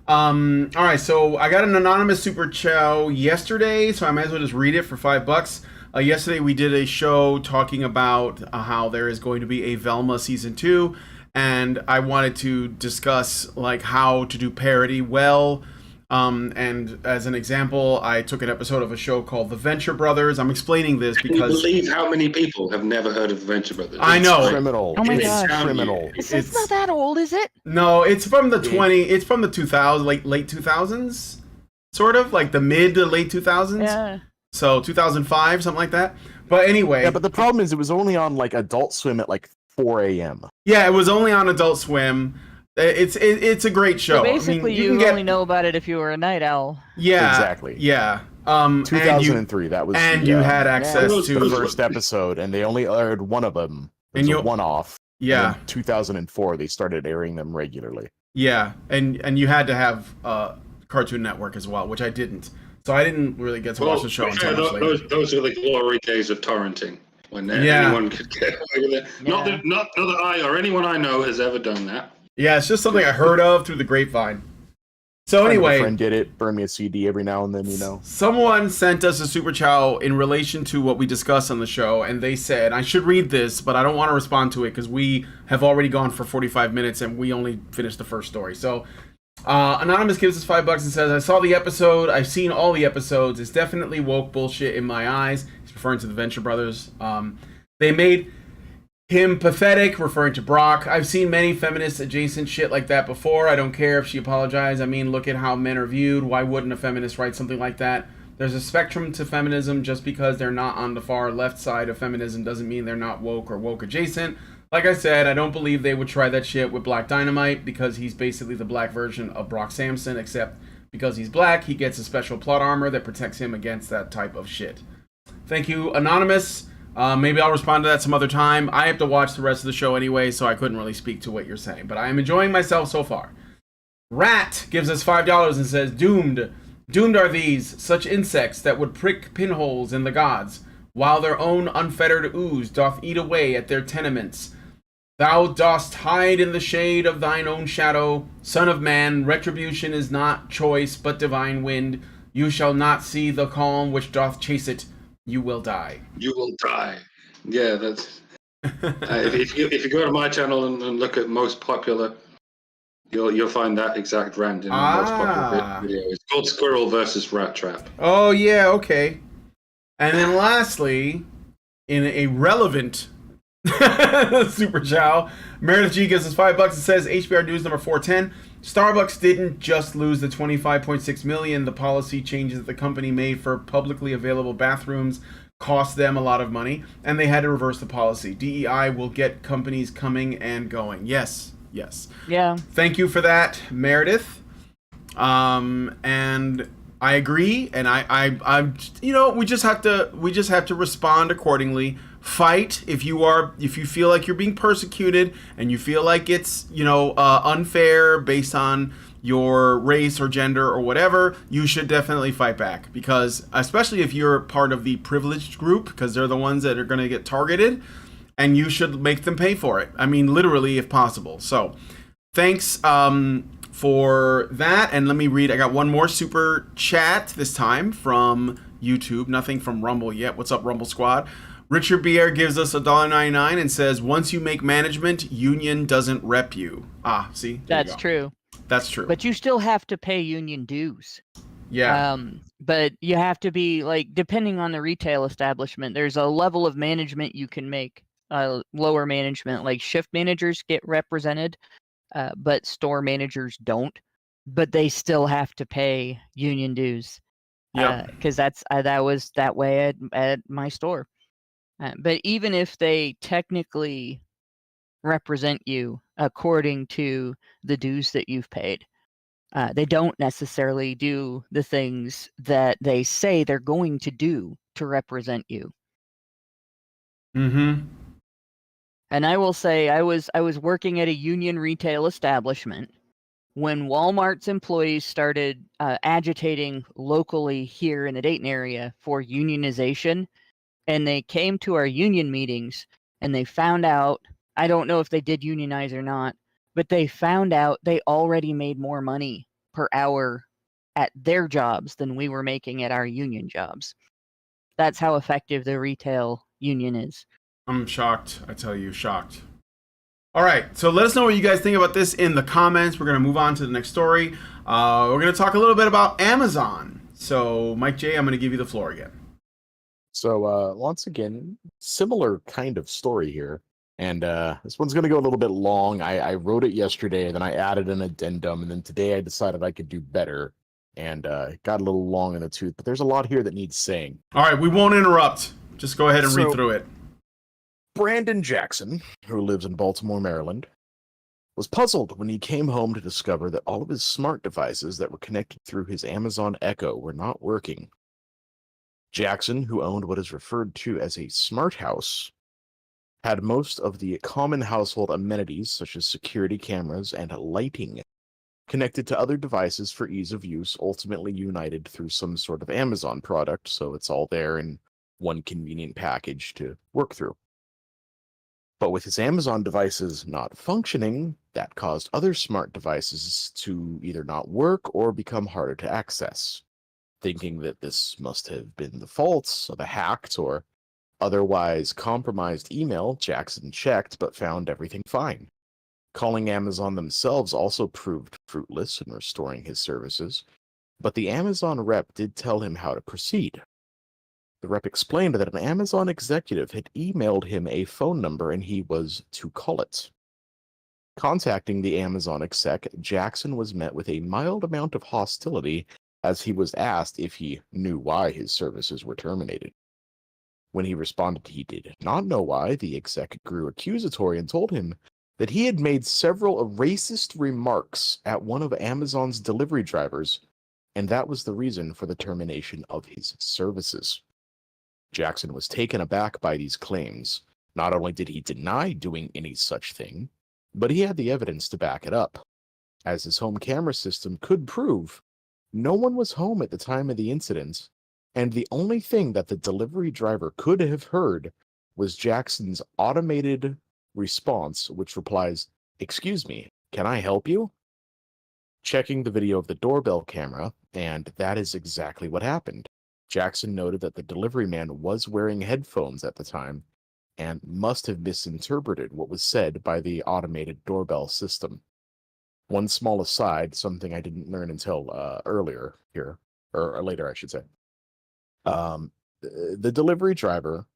All right, so I got an anonymous super chow yesterday, so I might as well just read it for $5. Yesterday we did a show talking about how there is going to be a Velma season 2, and I wanted to discuss like how to do parody well. And as an example, I took an episode of a show called The Venture Brothers. I'm explaining this Can you because believe how many people have never heard of the Venture Brothers? I know. It's criminal. Oh my It's gosh. criminal. It's not that old, is it? No, it's from the 2000s, like late 2000s, sort of like the mid to late 2000s. Yeah. So 2005, something like that. But anyway, Yeah, but the problem is it was only on like Adult Swim at like 4 a.m. yeah, it was only on Adult Swim. It's a great show. So basically, I mean, you can get, only know about it if you were a night owl. yeah, Exactly. Yeah. 2003. That was and you had access Yeah. to the first episode, and they only aired one of them. It was And a one-off. Yeah, And in 2004, they started airing them regularly. yeah, and you had to have Cartoon Network as well, which I didn't. So I didn't really get to watch the show until much later. those are the glory days of torrenting, when Yeah. anyone could get away with it. Not that I or anyone I know has ever done that. Yeah, it's just something I heard of through the grapevine. So anyway, friend did it. Burn me a CD every now and then, you know. someone sent us a super chow in relation to what we discussed on the show, and they said, I should read this, but I don't want to respond to it because we have already gone for 45 minutes and we only finished the first story. So Anonymous gives us $5 and says, I saw the episode. I've seen all the episodes. It's definitely woke bullshit in my eyes. He's referring to the Venture Brothers. They made him pathetic, referring to Brock. I've seen many feminist adjacent shit like that before. I don't care if she apologized. I mean, look at how men are viewed. Why wouldn't a feminist write something like that? There's a spectrum to feminism. Just because they're not on the far left side of feminism doesn't mean they're not woke or woke adjacent. Like I said, I don't believe they would try that shit with Black Dynamite because he's basically the black version of Brock Samson, except because he's black, he gets a special plot armor that protects him against that type of shit. Thank you, Anonymous. Maybe I'll respond to that some other time. I have to watch the rest of the show anyway, so I couldn't really speak to what you're saying. But I am enjoying myself so far. Rat gives us $5 and says, Doomed. Doomed are these, such insects that would prick pinholes in the gods, while their own unfettered ooze doth eat away at their tenements. Thou dost hide in the shade of thine own shadow. Son of man, retribution is not choice, but divine wind. You shall not see the calm which doth chase it. You will die. You will die. Yeah, that's. If you go to my channel and look at most popular, you'll find that exact rant in the most popular video. It's called Squirrel versus Rat Trap. Oh, yeah, okay. And then lastly, in a relevant super chow, Meredith G gives us $5 and says HBR News number 410. Starbucks didn't just lose the $25.6 million. The policy changes that the company made for publicly available bathrooms cost them a lot of money, and they had to reverse the policy. DEI will get companies coming and going. Yes. Yeah. Thank you for that, Meredith. And I agree, and I'm we just have to respond accordingly. Fight if you feel like you're being persecuted and you feel like it's unfair based on your race or gender or whatever. You should definitely fight back, because especially if you're part of the privileged group, because they're the ones that are going to get targeted, and you should make them pay for it. I mean, literally, if possible. So, thanks for that. And let me read. I got one more super chat this time from YouTube. Nothing from Rumble yet. What's up, Rumble Squad? Richard Bier gives us $1.99 and says, once you make management, union doesn't rep you. Ah, see? That's true. That's true. But you still have to pay union dues. Yeah. But you have to be, like, depending on the retail establishment, there's a level of management you can make. Lower management, like shift managers get represented, but store managers don't. But they still have to pay union dues. Yeah. Because that was that way at my store. But even if they technically represent you according to the dues that you've paid, they don't necessarily do the things that they say they're going to do to represent you. Mm-hmm. And I will say, I was working at a union retail establishment when Walmart's employees started agitating locally here in the Dayton area for unionization. And they came to our union meetings and they found out, I don't know if they did unionize or not, but they found out they already made more money per hour at their jobs than we were making at our union jobs. That's how effective the retail union is. I'm shocked. I tell you, shocked. All right, so let us know what you guys think about this in the comments. We're going to move on to the next story. We're going to talk a little bit about Amazon. So, Mike J., I'm going to give you the floor again. So once again, similar kind of story here. And this one's going to go a little bit long. I wrote it yesterday, and then I added an addendum, and then today I decided I could do better. And it got a little long in the tooth, but there's a lot here that needs saying. All right, we won't interrupt. Just go ahead and read through it. Brandon Jackson, who lives in Baltimore, Maryland, was puzzled when he came home to discover that all of his smart devices that were connected through his Amazon Echo were not working. Jackson, who owned what is referred to as a smart house, had most of the common household amenities such as security cameras and lighting connected to other devices for ease of use, ultimately united through some sort of Amazon product, so it's all there in one convenient package to work through. But with his Amazon devices not functioning, that caused other smart devices to either not work or become harder to access. Thinking that this must have been the fault of a hacked or otherwise compromised email, Jackson checked but found everything fine. Calling Amazon themselves also proved fruitless in restoring his services, but the Amazon rep did tell him how to proceed. The rep explained that an Amazon executive had emailed him a phone number and he was to call it. Contacting the Amazon exec, Jackson was met with a mild amount of hostility as he was asked if he knew why his services were terminated. When he responded he did not know why, the exec grew accusatory and told him that he had made several racist remarks at one of Amazon's delivery drivers, and that was the reason for the termination of his services. Jackson was taken aback by these claims. Not only did he deny doing any such thing, but he had the evidence to back it up. As his home camera system could prove, no one was home at the time of the incident, and the only thing that the delivery driver could have heard was Jackson's automated response, which replies, "Excuse me, can I help you?" Checking the video of the doorbell camera, and that is exactly what happened. Jackson noted that the delivery man was wearing headphones at the time and must have misinterpreted what was said by the automated doorbell system. One small aside, something I didn't learn until earlier here, or later, I should say. The delivery driver,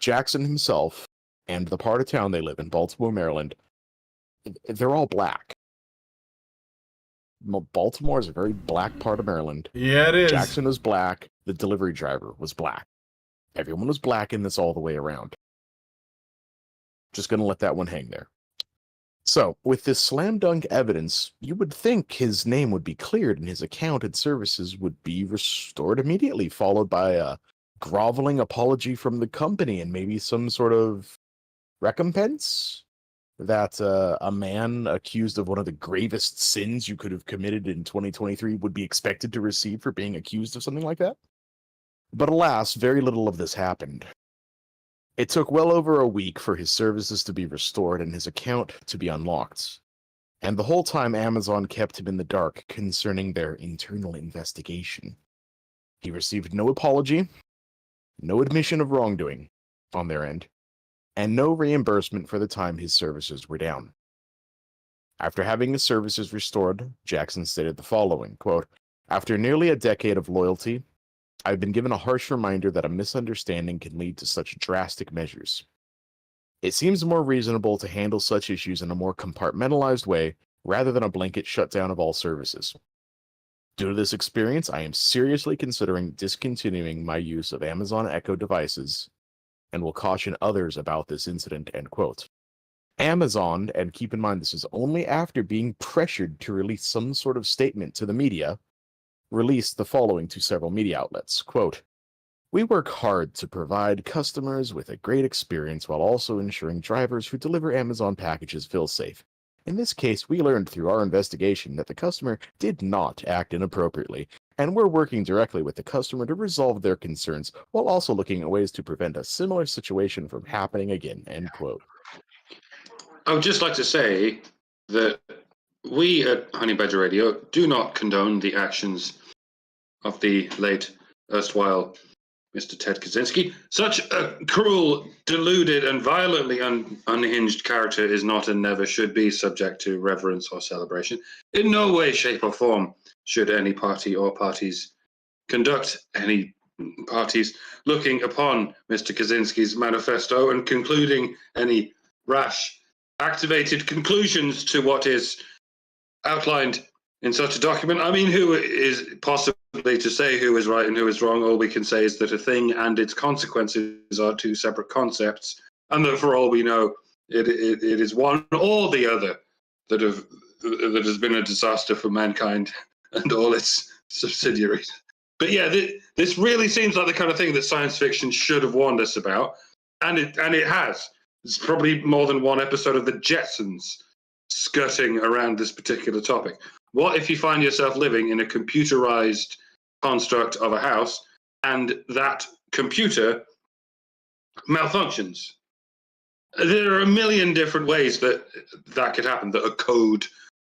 Jackson himself, and the part of town they live in, Baltimore, Maryland, they're all black. Baltimore is a very black part of Maryland. Yeah, it is. Jackson was black. The delivery driver was black. Everyone was black in this all the way around. Just going to let that one hang there. So, with this slam dunk evidence, you would think his name would be cleared and his account and services would be restored immediately, followed by a groveling apology from the company and maybe some sort of recompense that a man accused of one of the gravest sins you could have committed in 2023 would be expected to receive for being accused of something like that. But alas, very little of this happened. It took well over a week for his services to be restored and his account to be unlocked. And the whole time Amazon kept him in the dark concerning their internal investigation. He received no apology, no admission of wrongdoing on their end, and no reimbursement for the time his services were down. After having his services restored, Jackson stated the following, quote, "After nearly a decade of loyalty, I've been given a harsh reminder that a misunderstanding can lead to such drastic measures. It seems more reasonable to handle such issues in a more compartmentalized way rather than a blanket shutdown of all services. Due to this experience, I am seriously considering discontinuing my use of Amazon Echo devices and will caution others about this incident," end quote. Amazon, and keep in mind this is only after being pressured to release some sort of statement to the media, released the following to several media outlets, quote, "We work hard to provide customers with a great experience while also ensuring drivers who deliver Amazon packages feel safe. In this case, we learned through our investigation that the customer did not act inappropriately, and we're working directly with the customer to resolve their concerns while also looking at ways to prevent a similar situation from happening again," end quote. I would just like to say that we at Honey Badger Radio do not condone the actions of the late erstwhile Mr. Ted Kaczynski. Such a cruel, deluded, and violently unhinged character is not and never should be subject to reverence or celebration. In no way, shape, or form should any party or parties conduct any parties looking upon Mr. Kaczynski's manifesto and concluding any rash, activated conclusions to what is outlined in such a document. I mean, who is possibly to say who is right and who is wrong? All we can say is that a thing and its consequences are two separate concepts, and that for all we know, it is one or the other that has been a disaster for mankind and all its subsidiaries. But yeah, this really seems like the kind of thing that science fiction should have warned us about, and it has. It's probably more than one episode of The Jetsons skirting around this particular topic. What if you find yourself living in a computerized construct of a house and that computer malfunctions? There are a million different ways that could happen, that a code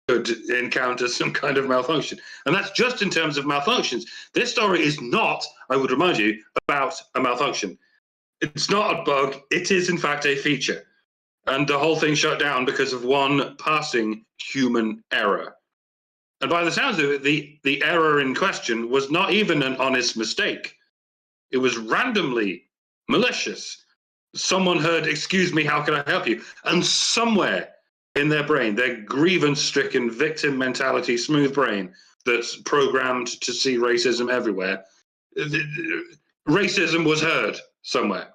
could encounter some kind of malfunction. And that's just in terms of malfunctions. This story is not, I would remind you, about a malfunction. It's not a bug. It is, in fact, a feature. And the whole thing shut down because of one passing human error. And by the sounds of it, the error in question was not even an honest mistake. It was randomly malicious. Someone heard, "Excuse me, how can I help you?" And somewhere in their brain, their grievance-stricken victim mentality, smooth brain that's programmed to see racism everywhere, racism was heard somewhere.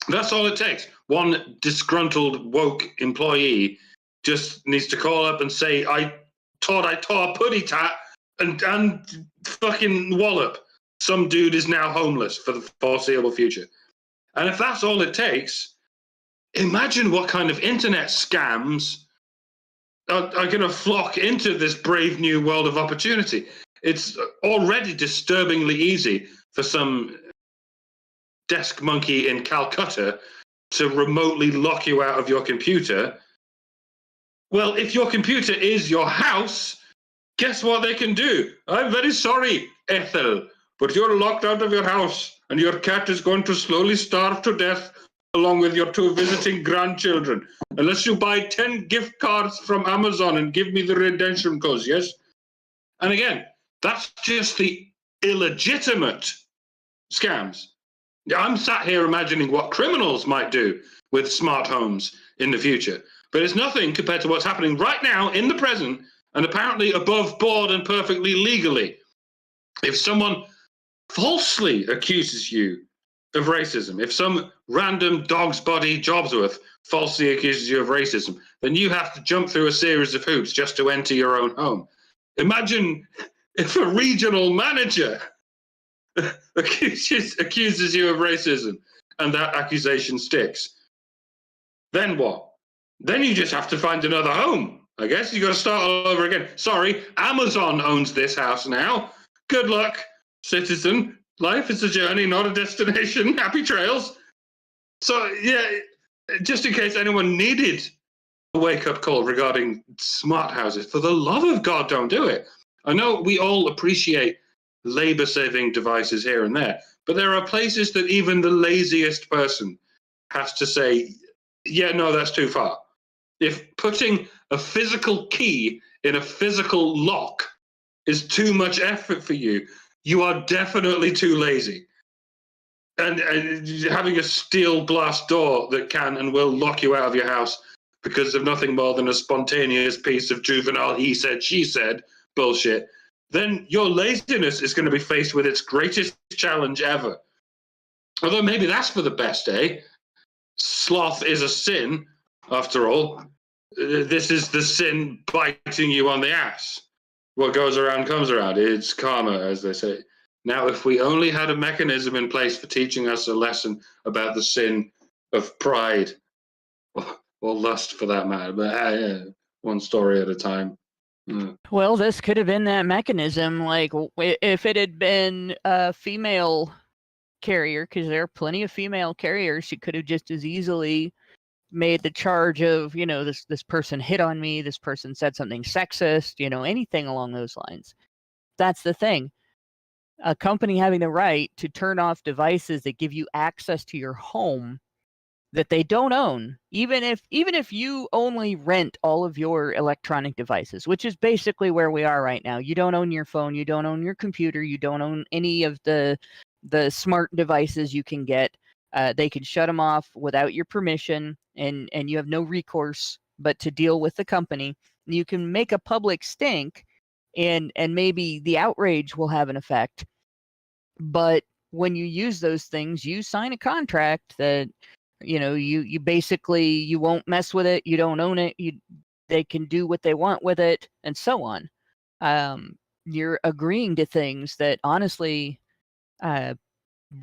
That's all it takes. One disgruntled woke employee just needs to call up and say, I tore a putty tat and fucking wallop. Some dude is now homeless for the foreseeable future. And if that's all it takes, imagine what kind of internet scams are going to flock into this brave new world of opportunity. It's already disturbingly easy for some desk monkey in Calcutta to remotely lock you out of your computer. Well, if your computer is your house, guess what they can do? I'm very sorry, Ethel, but you're locked out of your house and your cat is going to slowly starve to death along with your 2 visiting grandchildren, unless you buy 10 gift cards from Amazon and give me the redemption codes, yes? And again, that's just the illegitimate scams. I'm sat here imagining what criminals might do with smart homes in the future, but it's nothing compared to what's happening right now in the present, and apparently above board and perfectly legally. If someone falsely accuses you of racism, if some random dog's body Jobsworth falsely accuses you of racism, then you have to jump through a series of hoops just to enter your own home. Imagine if a regional manager accuses you of racism and that accusation sticks. Then what? Then you just have to find another home. I guess you got to start all over again. Sorry, Amazon owns this house now. Good luck, citizen. Life is a journey, not a destination. Happy trails. So, yeah, just in case anyone needed a wake-up call regarding smart houses, for the love of God, don't do it. I know we all appreciate labor-saving devices here and there, but there are places that even the laziest person has to say, yeah, no, that's too far. If putting a physical key in a physical lock is too much effort for you, you are definitely too lazy. And having a steel glass door that can and will lock you out of your house because of nothing more than a spontaneous piece of juvenile he said, she said bullshit, then your laziness is going to be faced with its greatest challenge ever. Although maybe that's for the best, eh? Sloth is a sin, after all. This is the sin biting you on the ass. What goes around comes around. It's karma, as they say. Now, if we only had a mechanism in place for teaching us a lesson about the sin of pride, or lust for that matter, but one story at a time. Well, this could have been that mechanism. Like, if it had been a female carrier, because there are plenty of female carriers, she could have just as easily made the charge of, this person hit on me, this person said something sexist, anything along those lines. That's the thing. A company having the right to turn off devices that give you access to your home that they don't own, even if you only rent all of your electronic devices, which is basically where we are right now. You don't own your phone, you don't own your computer, you don't own any of the smart devices you can get. They can shut them off without your permission, and you have no recourse but to deal with the company. You can make a public stink, and maybe the outrage will have an effect. But when you use those things, you sign a contract that you basically, you won't mess with it, you don't own it, they can do what they want with it, and so on. You're agreeing to things that honestly,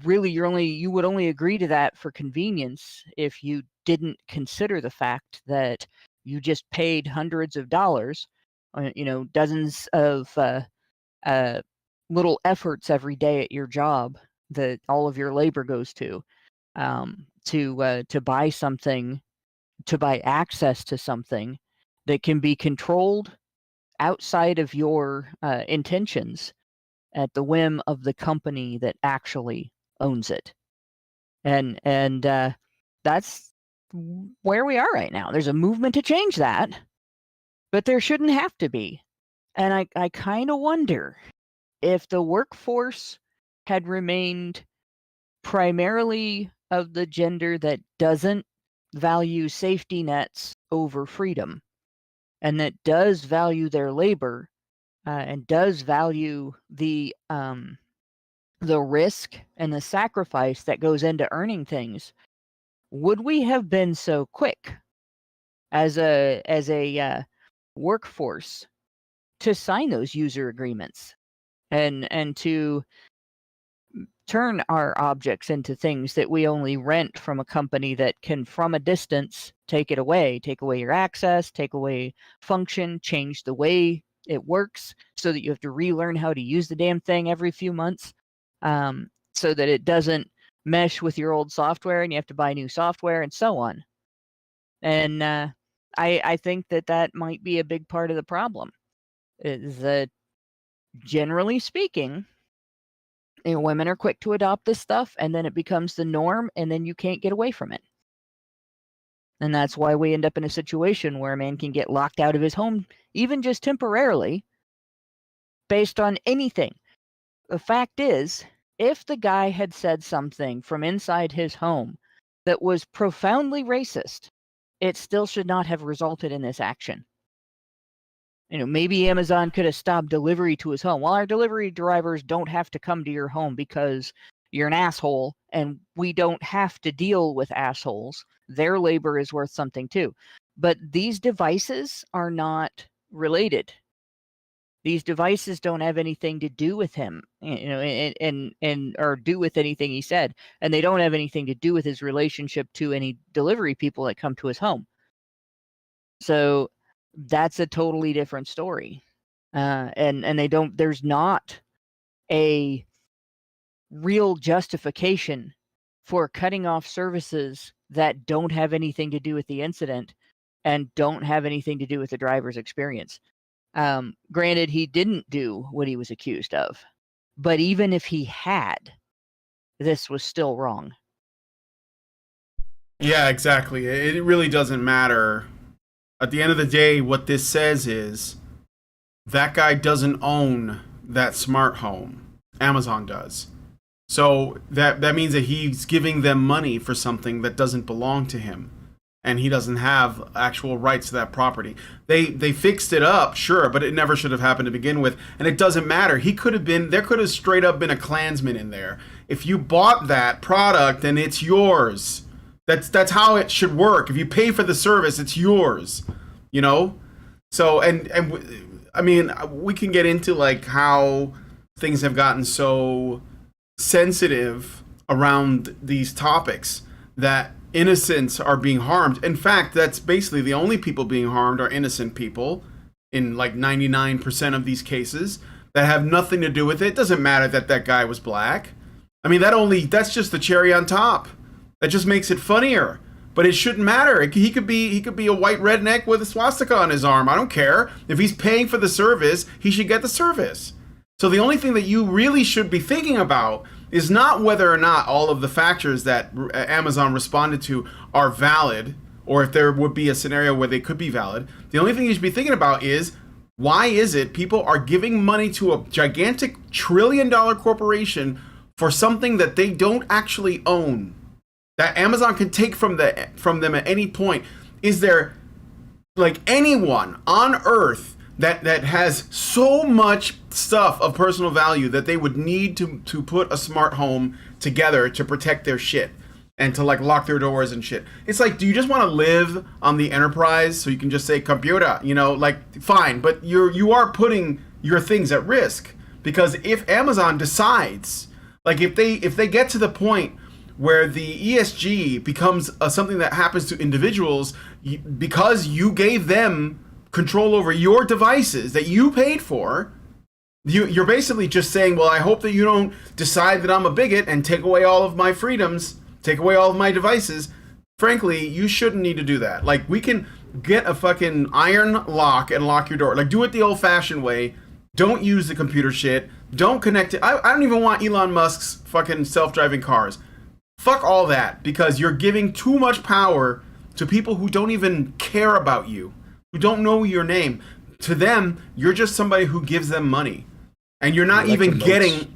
really, you would only agree to that for convenience if you didn't consider the fact that you just paid hundreds of dollars, dozens of little efforts every day at your job that all of your labor goes to buy something, to buy access to something that can be controlled outside of your intentions at the whim of the company that actually owns it. And that's where we are right now. There's a movement to change that, but there shouldn't have to be. And I kind of wonder if the workforce had remained primarily of the gender that doesn't value safety nets over freedom, and that does value their labor, and does value the risk and the sacrifice that goes into earning things, would we have been so quick as a workforce to sign those user agreements and to turn our objects into things that we only rent from a company that can, from a distance, take away your access, take away function, change the way it works so that you have to relearn how to use the damn thing every few months, so that it doesn't mesh with your old software, and you have to buy new software, and so on. And I think that might be a big part of the problem. Is that generally speaking, women are quick to adopt this stuff, and then it becomes the norm, and then you can't get away from it. And that's why we end up in a situation where a man can get locked out of his home, even just temporarily, based on anything. The fact is, if the guy had said something from inside his home that was profoundly racist, it still should not have resulted in this action. Maybe Amazon could have stopped delivery to his home. Well, our delivery drivers don't have to come to your home because you're an asshole, and we don't have to deal with assholes. Their labor is worth something too. But these devices are not related. These devices don't have anything to do with him, and or do with anything he said, and they don't have anything to do with his relationship to any delivery people that come to his home. So that's a totally different story, and they don't. There's not a real justification for cutting off services that don't have anything to do with the incident and don't have anything to do with the driver's experience. Granted, he didn't do what he was accused of, but even if he had, this was still wrong. Yeah, exactly. It really doesn't matter. At the end of the day, what this says is that guy doesn't own that smart home. Amazon does. So that means that he's giving them money for something that doesn't belong to him. And he doesn't have actual rights to that property. They fixed it up, sure, but it never should have happened to begin with. And it doesn't matter. There could have straight up been a Klansman in there. If you bought that product, then it's yours. That's how it should work. If you pay for the service, it's yours. So and I mean, we can get into like how things have gotten so sensitive around these topics that innocents are being harmed. In fact, that's basically the only people being harmed are innocent people in like 99% of these cases that have nothing to do with it. It doesn't matter that guy was black. I mean, that's just the cherry on top. That just makes it funnier. But it shouldn't matter. He could be a white redneck with a swastika on his arm. I don't care. If he's paying for the service, he should get the service. So the only thing that you really should be thinking about is not whether or not all of the factors that Amazon responded to are valid, or if there would be a scenario where they could be valid. The only thing you should be thinking about is, why is it people are giving money to a gigantic $1 trillion corporation for something that they don't actually own, that Amazon can take from them at any point? Is there like anyone on earth that has so much stuff of personal value that they would need to put a smart home together to protect their shit and to like lock their doors and shit? It's like, do you just want to live on the enterprise so you can just say computer, like fine, but you are putting your things at risk, because if Amazon decides, like if they get to the point where the ESG becomes something that happens to individuals because you gave them control over your devices that you paid for, you're basically just saying, well, I hope that you don't decide that I'm a bigot and take away all of my freedoms, take away all of my devices. Frankly, you shouldn't need to do that. Like, we can get a fucking iron lock and lock your door. Like, do it the old-fashioned way. Don't use the computer shit. Don't connect it. I don't even want Elon Musk's fucking self-driving cars. Fuck all that, because you're giving too much power to people who don't even care about you, who don't know your name. To them, you're just somebody who gives them money, and you're not even getting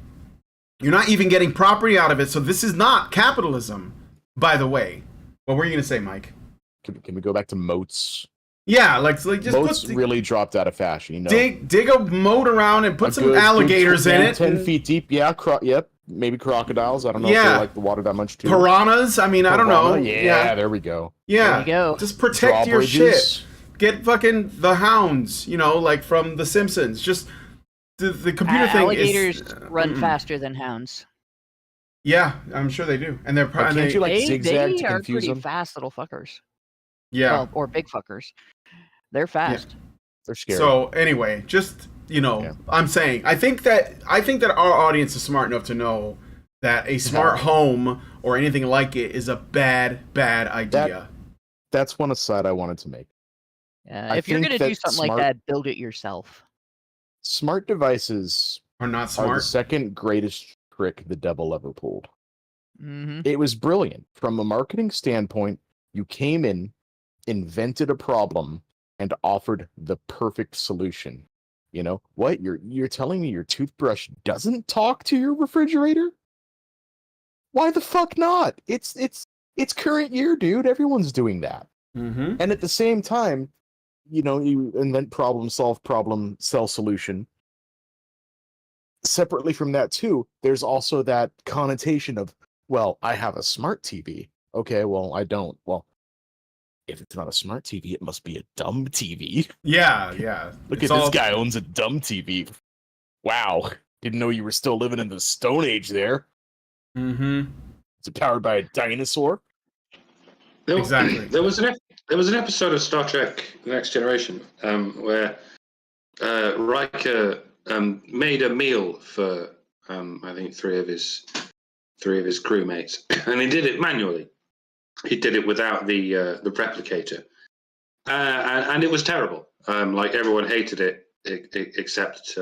property out of it. So this is not capitalism, by the way. What were you gonna say, Mike? Can we go back to moats? Yeah, like just moats really dropped out of fashion. Dig a moat around and put some alligators in it. 10 feet deep. Yeah, yep. Maybe crocodiles. I don't know if they like the water that much too. Piranhas. I mean, I don't know. Yeah, there we go. Yeah, there you go. Just protect your shit. Get fucking the hounds, like from The Simpsons. Just the computer thing. Alligators run faster than hounds. Yeah, I'm sure they do. And they're probably zigzag they to are confuse pretty them? Fast little fuckers. Yeah, well, or big fuckers. They're fast. Yeah. They're scary. So anyway, just I'm saying, I think that our audience is smart enough to know that a smart home or anything like it is a bad idea. That's one aside I wanted to make. I If you're think going to do that something like that, build it yourself. Smart devices Or not are the smart. second greatest trick the devil ever pulled. Mm-hmm. It was brilliant. From a marketing standpoint, you came in, invented a problem, and offered the perfect solution. You know what? You're telling me your toothbrush doesn't talk to your refrigerator? Why the fuck not? It's current year, dude. Everyone's doing that. Mm-hmm. And at the same time, you know, you invent problem, solve problem, sell solution. Separately from that too, there's also that connotation of, well, I have a smart TV. Okay, well, I don't. Well, if it's not a smart TV, it must be a dumb TV. Yeah. Look It's at this all- guy owns a dumb TV. Wow. Didn't know you were still living in the Stone Age there. Mm-hmm. Is it powered by a dinosaur? Exactly. There was an episode of Star Trek: The Next Generation where Riker made a meal for I think three of his crewmates, and he did it manually. He did it without the replicator, and it was terrible. Like everyone hated it except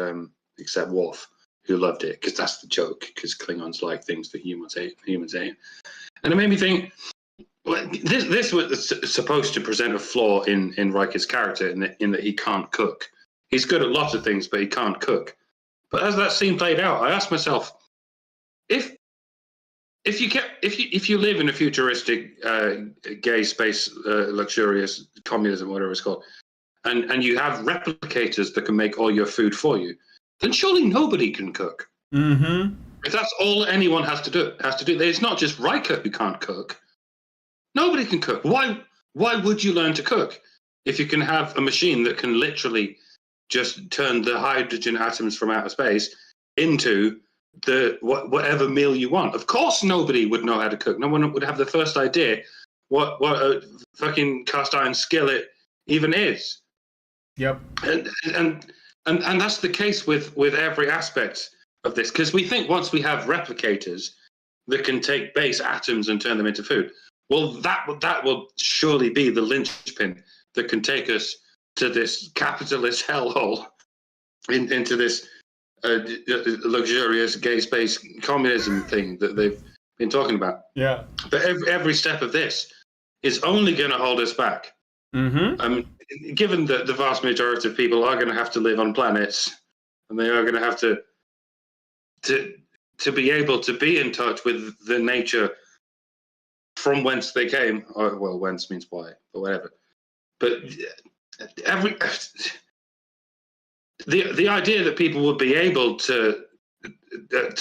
Worf, who loved it because that's the joke. Because Klingons like things that humans hate, and it made me think. Well, this was supposed to present a flaw in Riker's character in that he can't cook. He's good at lots of things, but he can't cook. But as that scene played out, I asked myself, if you live in a futuristic, gay space, luxurious communism, whatever it's called, and you have replicators that can make all your food for you, then surely nobody can cook. Mm-hmm. If that's all anyone has to do, it's not just Riker who can't cook. Nobody can cook. Why would you learn to cook if you can have a machine that can literally just turn the hydrogen atoms from outer space into whatever meal you want? Of course, nobody would know how to cook. No one would have the first idea what a fucking cast iron skillet even is. Yep. And that's the case with every aspect of this, because we think once we have replicators that can take base atoms and turn them into food. Well, that will surely be the linchpin that can take us to this capitalist hellhole, into this luxurious gay space communism thing that they've been talking about. Yeah. But every step of this is only going to hold us back. Mm-hmm. Given that the vast majority of people are going to have to live on planets, and they are going to have to be able to be in touch with the nature from whence they came, or well, whence means why, or whatever. But the idea that people would be able to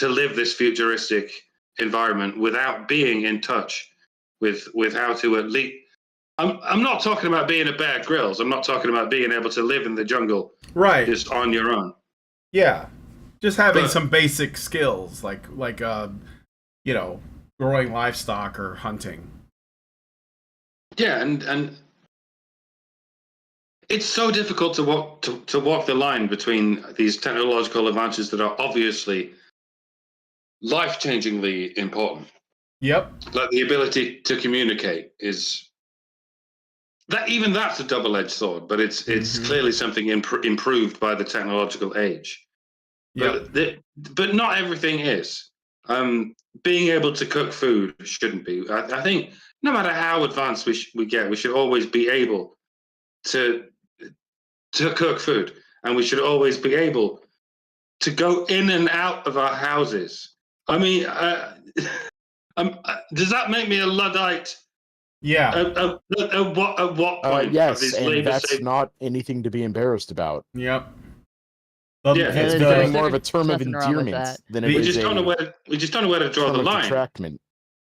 live this futuristic environment without being in touch with how to at least. I'm not talking about being a Bear Grylls. I'm not talking about being able to live in the jungle, Right. just on your own. Yeah. Just having But- some basic skills like growing livestock or hunting. Yeah, and it's so difficult to walk the line between these technological advances that are obviously life-changingly important. Yep. Like the ability to communicate is that even that's a double-edged sword, but it's Mhm. clearly something improved by the technological age. Yep. But not everything is. Being able to cook food shouldn't be. I think no matter how advanced we get, we should always be able to cook food, and we should always be able to go in and out of our houses. I mean, does that make me a Luddite? Yeah. At what point? Yes, is and labor that's saved? not anything to be embarrassed about. Yep. Yeah, It's there's becoming no- more of a term of nothing wrong with endearment that. than We it We is just a don't know where to draw term the of line. detractment.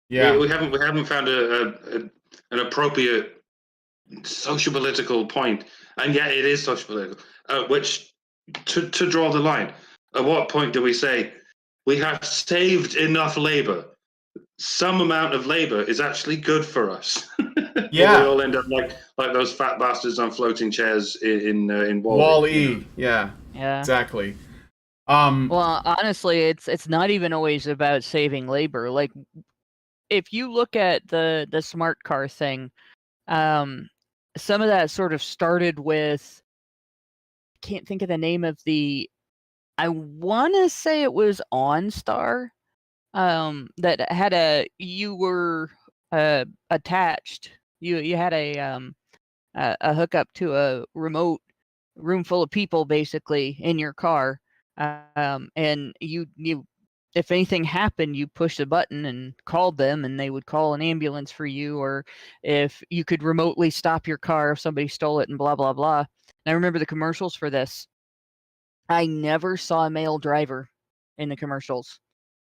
Yeah. We haven't found an appropriate social political point, and yet it is social political. Which to draw the line? At what point do we say we have saved enough labor? Some amount of labor is actually good for us. Yeah. We all end up like those fat bastards on floating chairs in Wall-E. you know? Yeah. Yeah. Exactly. Well, honestly, it's not even always about saving labor. Like if you look at the smart car thing, some of that sort of started with, I can't think of the name of I want to say it was OnStar, that had you were attached, you had a hookup to a remote room full of people basically in your car, and you if anything happened, you pushed a button and called them, and they would call an ambulance for you, or if you could remotely stop your car if somebody stole it, and blah blah blah. And I remember the commercials for this. I never saw a male driver in the commercials.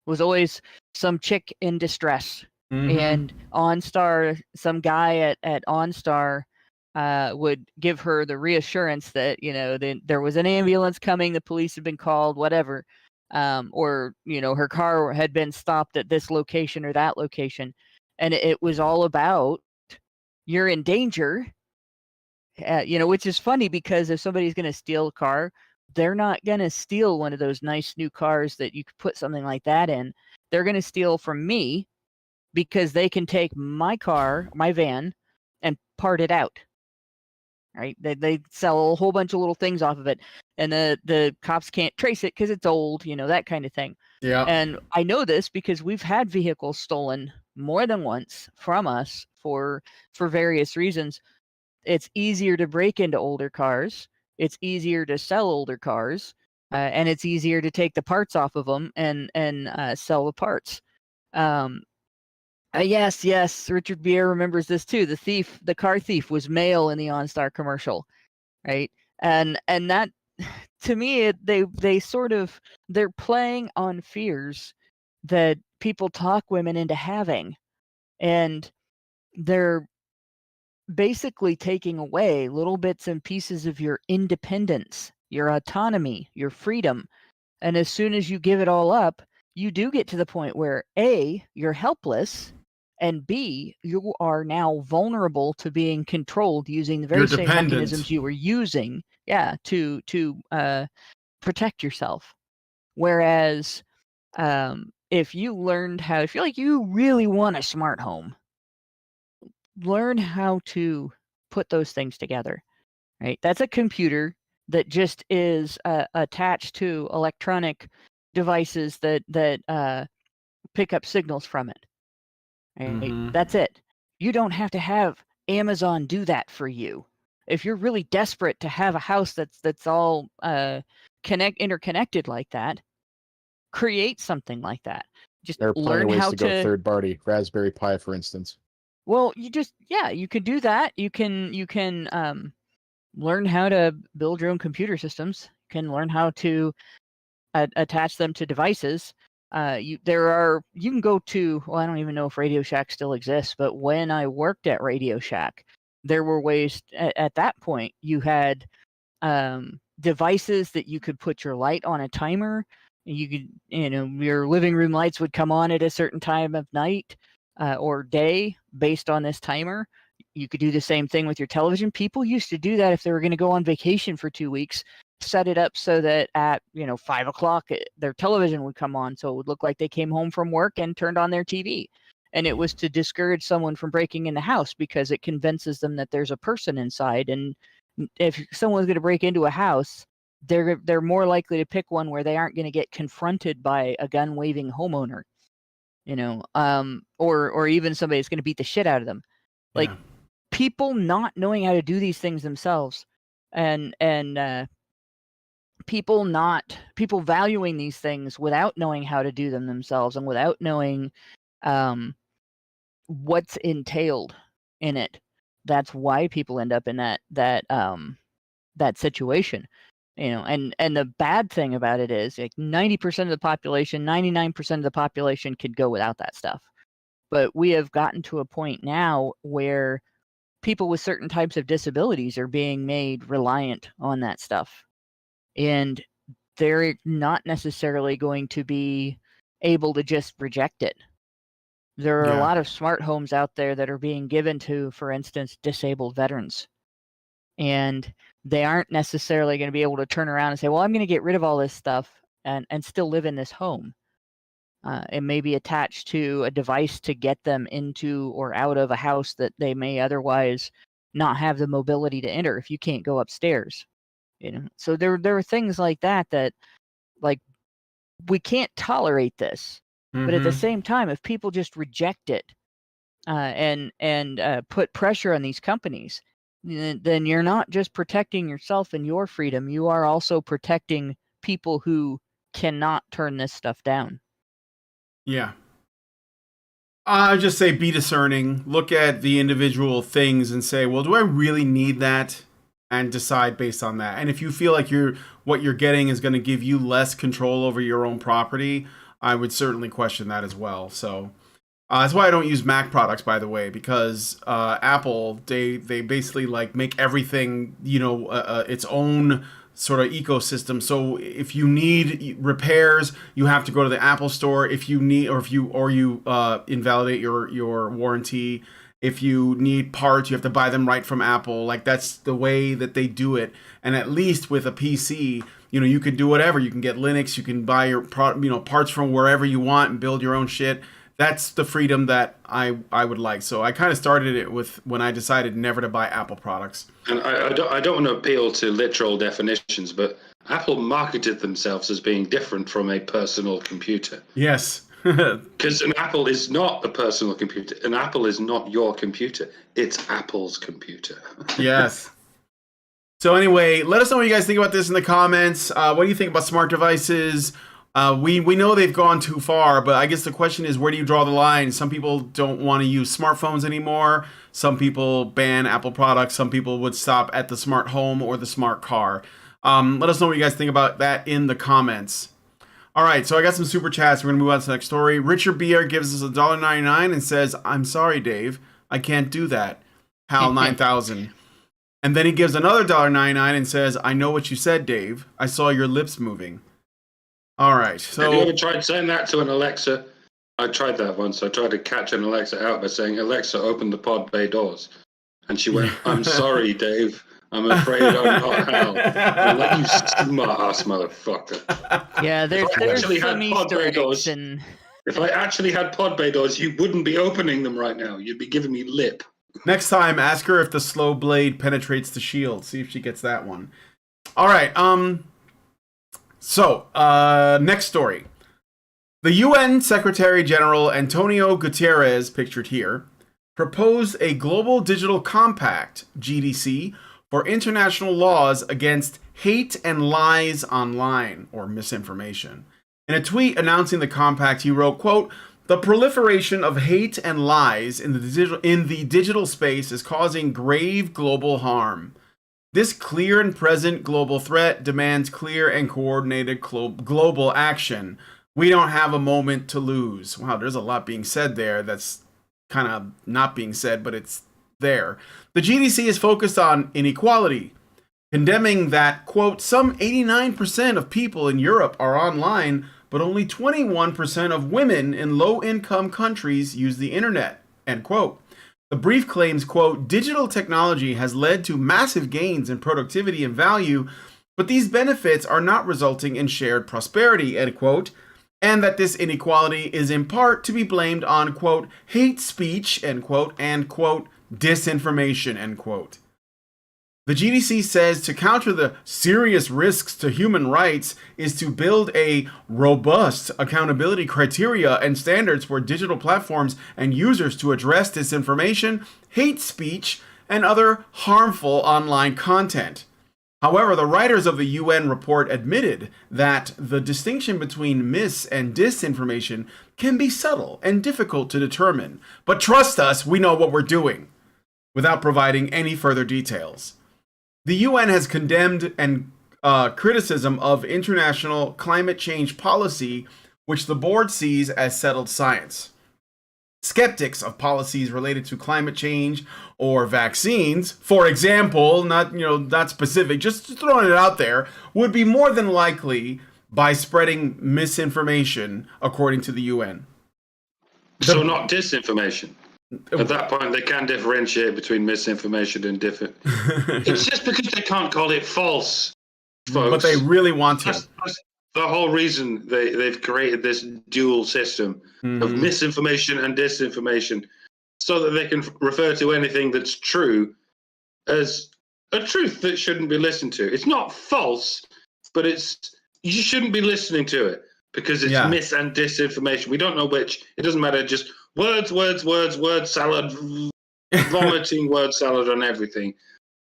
It was always some chick in distress. Mhm. And OnStar, some guy at OnStar would give her the reassurance that, there was an ambulance coming, the police had been called, whatever. Or, her car had been stopped at this location or that location. And it was all about, you're in danger, which is funny because if somebody's going to steal a car, they're not going to steal one of those nice new cars that you could put something like that in. They're going to steal from me because they can take my car, my van, and part it out. Right? They sell a whole bunch of little things off of it, and the cops can't trace it because it's old, that kind of thing. Yeah. And I know this because we've had vehicles stolen more than once from us for various reasons. It's easier to break into older cars. It's easier to sell older cars, and it's easier to take the parts off of them and sell the parts. Yes, Richard Bier remembers this too. The car thief was male in the OnStar commercial, right? And that, to me, they're playing on fears that people talk women into having, and they're basically taking away little bits and pieces of your independence, your autonomy, your freedom. And as soon as you give it all up, you do get to the point where A, you're helpless, and B, you are now vulnerable to being controlled using the very You're same dependent. mechanisms you were using, to protect yourself. Whereas if you like you really want a smart home, learn how to put those things together, right? That's a computer that just is attached to electronic devices that pick up signals from it, right? Mhm. That's it. You don't have to have Amazon do that for you. If you're really desperate to have a house that's all interconnected like that, create something like that. Just There are plenty learn of ways how to go third party. Raspberry Pi, for instance. Well, you can do that. You can learn how to build your own computer systems. You can learn how to attach them to devices. You can go to, well, I don't even know if Radio Shack still exists, but when I worked at Radio Shack, there were ways at that point you had devices that you could put your light on a timer. You could, your living room lights would come on at a certain time of night or day based on this timer. You could do the same thing with your television. People used to do that if they were going to go on vacation for 2 weeks, set it up so that at 5 o'clock their television would come on, so it would look like they came home from work and turned on their TV. And it was to discourage someone from breaking in the house because it convinces them that there's a person inside. And if someone's going to break into a house, they're more likely to pick one where they aren't going to get confronted by a gun waving homeowner, or even somebody that's going to beat the shit out of them. Like, Yeah. people not knowing how to do these things themselves, and people valuing these things without knowing how to do them themselves and without knowing what's entailed in it. That's why people end up in that situation. And the bad thing about it is, like, 90% of the population, 99% of the population could go without that stuff. But we have gotten to a point now where people with certain types of disabilities are being made reliant on that stuff. And they're not necessarily going to be able to just reject it. There are a Yeah. lot of smart homes out there that are being given to, for instance, disabled veterans. And they aren't necessarily going to be able to turn around and say, well, I'm going to get rid of all this stuff and still live in this home. and maybe attached to a device to get them into or out of a house that they may otherwise not have the mobility to enter if you can't go upstairs. So there are things like that like we can't tolerate this. But at the same time, if people just reject it and put pressure on these companies, then you're not just protecting yourself and your freedom. You are also protecting people who cannot turn this stuff down. Yeah. I just say be discerning. Look at the individual things and say, well, do I really need that? And decide based on that. And if you feel like what you're getting is going to give you less control over your own property, I would certainly question that as well. So that's why I don't use Mac products, by the way, because Apple, they basically like make everything, its own sort of ecosystem. So if you need repairs, you have to go to the Apple store. If you need, or you invalidate your warranty. If you need parts, you have to buy them right from Apple. Like, that's the way that they do it. And at least with a PC, you can do whatever. You can get Linux. You can buy your parts from wherever you want and build your own shit. That's the freedom that I would like. So I kind of started it with when I decided never to buy Apple products. And I don't want to appeal to literal definitions, but Apple marketed themselves as being different from a personal computer. Yes. Because an Apple is not a personal computer. An Apple is not your computer. It's Apple's computer. Yes. So anyway, let us know what you guys think about this in the comments. What do you think about smart devices? We know they've gone too far, but I guess the question is, where do you draw the line? Some people don't want to use smartphones anymore. Some people ban Apple products. Some people would stop at the smart home or the smart car. Let us know what you guys think about that in the comments. All right, so I got some super chats. We're going to move on to the next story. Richard Beer gives us $1.99 and says, I'm sorry, Dave. I can't do that. Hal 9000. And then he gives another $1.99 and says, I know what you said, Dave. I saw your lips moving. All right. So have you ever tried saying that to an Alexa? I tried that once. I tried to catch an Alexa out by saying, Alexa, open the pod bay doors. And she went, I'm sorry, Dave. I'm afraid I'm not Hal. I'm like, you smart ass motherfucker. Yeah, there's some Easter eggs. If I actually had pod bay doors, you wouldn't be opening them right now. You'd be giving me lip. Next time, ask her if the slow blade penetrates the shield. See if she gets that one. All right. So, next story. The UN Secretary General Antonio Guterres, pictured here, proposed a Global Digital Compact, GDC, for international laws against hate and lies online, or misinformation. In a tweet announcing the compact, he wrote, quote, the proliferation of hate and lies in the digital space is causing grave global harm. This clear and present global threat demands clear and coordinated global action. We don't have a moment to lose. Wow, there's a lot being said there that's kind of not being said, but it's there. The GDC is focused on inequality, condemning that, quote, some 89% of people in Europe are online, but only 21% of women in low-income countries use the internet, end quote. The brief claims, quote, digital technology has led to massive gains in productivity and value, but these benefits are not resulting in shared prosperity, end quote, and that this inequality is in part to be blamed on, quote, hate speech, end quote, and, quote, disinformation, end quote. The GDC says to counter the serious risks to human rights is to build a robust accountability criteria and standards for digital platforms and users to address disinformation, hate speech, and other harmful online content. However, the writers of the UN report admitted that the distinction between mis- and disinformation can be subtle and difficult to determine. But trust us, we know what we're doing, without providing any further details. The UN has condemned and criticism of international climate change policy, which the board sees as settled science. Skeptics of policies related to climate change or vaccines, for example, not specific, just throwing it out there, would be more than likely by spreading misinformation, according to the UN. So not disinformation. At that point, they can differentiate between misinformation and different. It's just because they can't call it false, folks. But they really want to. the whole reason they've created this dual system of misinformation and disinformation, so that they can refer to anything that's true as a truth that shouldn't be listened to. It's not false, but you shouldn't be listening to it because it's mis and disinformation. We don't know which. It doesn't matter. Just word salad, vomiting word salad on everything.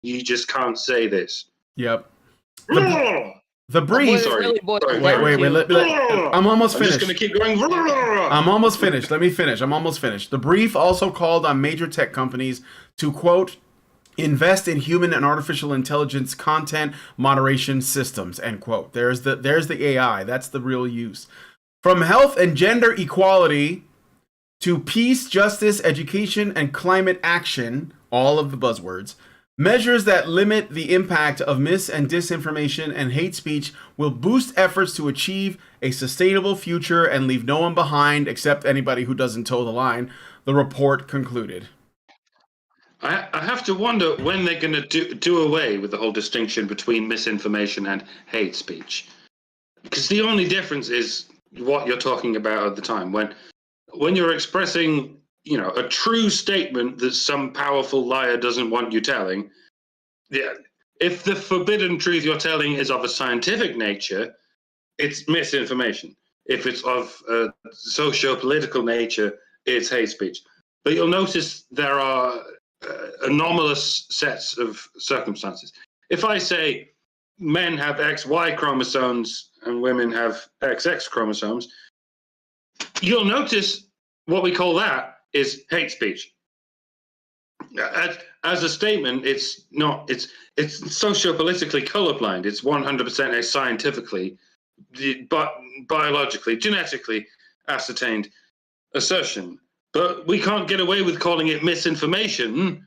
You just can't say this. Yep. The brief. Sorry. Wait. I'm almost finished. I'm just going to keep going. I'm almost finished. Let me finish. I'm almost finished. The brief also called on major tech companies to, quote, invest in human and artificial intelligence content moderation systems, end quote. There's the AI. That's the real use. From health and gender equality to peace, justice, education, and climate action, all of the buzzwords, measures that limit the impact of mis and disinformation and hate speech will boost efforts to achieve a sustainable future and leave no one behind except anybody who doesn't toe the line, the report concluded. I have to wonder when they're going to do away with the whole distinction between misinformation and hate speech. Because the only difference is what you're talking about at the time. When you're expressing, a true statement that some powerful liar doesn't want you telling, if the forbidden truth you're telling is of a scientific nature, it's misinformation. If it's of a socio-political nature, it's hate speech. But you'll notice there are anomalous sets of circumstances. If I say men have XY chromosomes and women have XX chromosomes, you'll notice what we call that is hate speech. As a statement, it's socio-politically colorblind. It's 100% a scientifically, biologically, genetically ascertained assertion. But we can't get away with calling it misinformation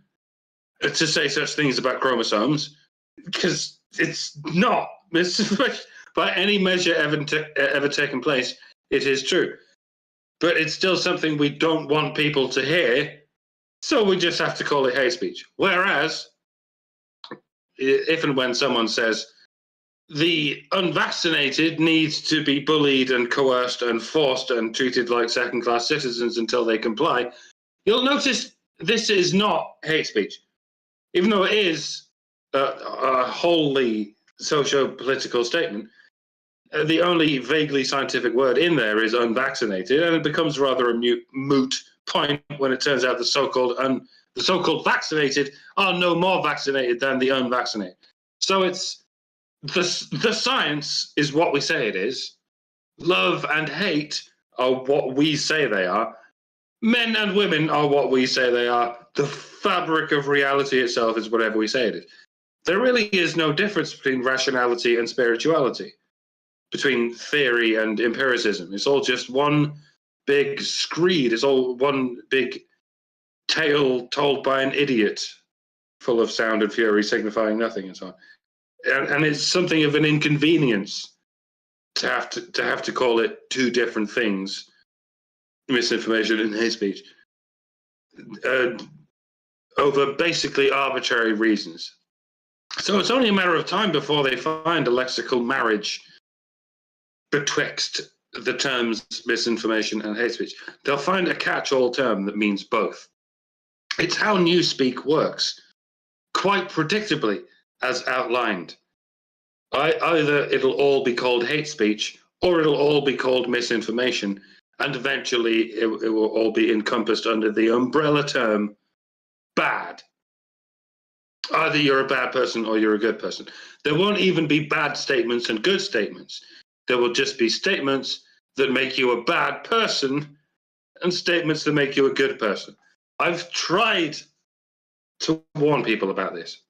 to say such things about chromosomes, because it's not misinformation. By any measure ever taken place, it is true. But it's still something we don't want people to hear, so we just have to call it hate speech. Whereas, if and when someone says, the unvaccinated need to be bullied and coerced and forced and treated like second-class citizens until they comply, you'll notice this is not hate speech. Even though it is a wholly socio-political statement, the only vaguely scientific word in there is unvaccinated, and it becomes rather a moot point when it turns out the so-called vaccinated are no more vaccinated than the unvaccinated. So it's the science is what we say it is. Love and hate are what we say they are. Men and women are what we say they are. The fabric of reality itself is whatever we say it is. There really is no difference between rationality and spirituality, between theory and empiricism. It's all just one big screed. It's all one big tale told by an idiot, full of sound and fury, signifying nothing, and so on. And it's something of an inconvenience to have to call it two different things, misinformation and hate speech, over basically arbitrary reasons. So it's only a matter of time before they find a lexical marriage betwixt the terms misinformation and hate speech. They'll find a catch-all term that means both. It's how Newspeak works, quite predictably, as outlined. Either it'll all be called hate speech, or it'll all be called misinformation, and eventually it will all be encompassed under the umbrella term bad. Either you're a bad person or you're a good person. There won't even be bad statements and good statements. There will just be statements that make you a bad person and statements that make you a good person. I've tried to warn people about this.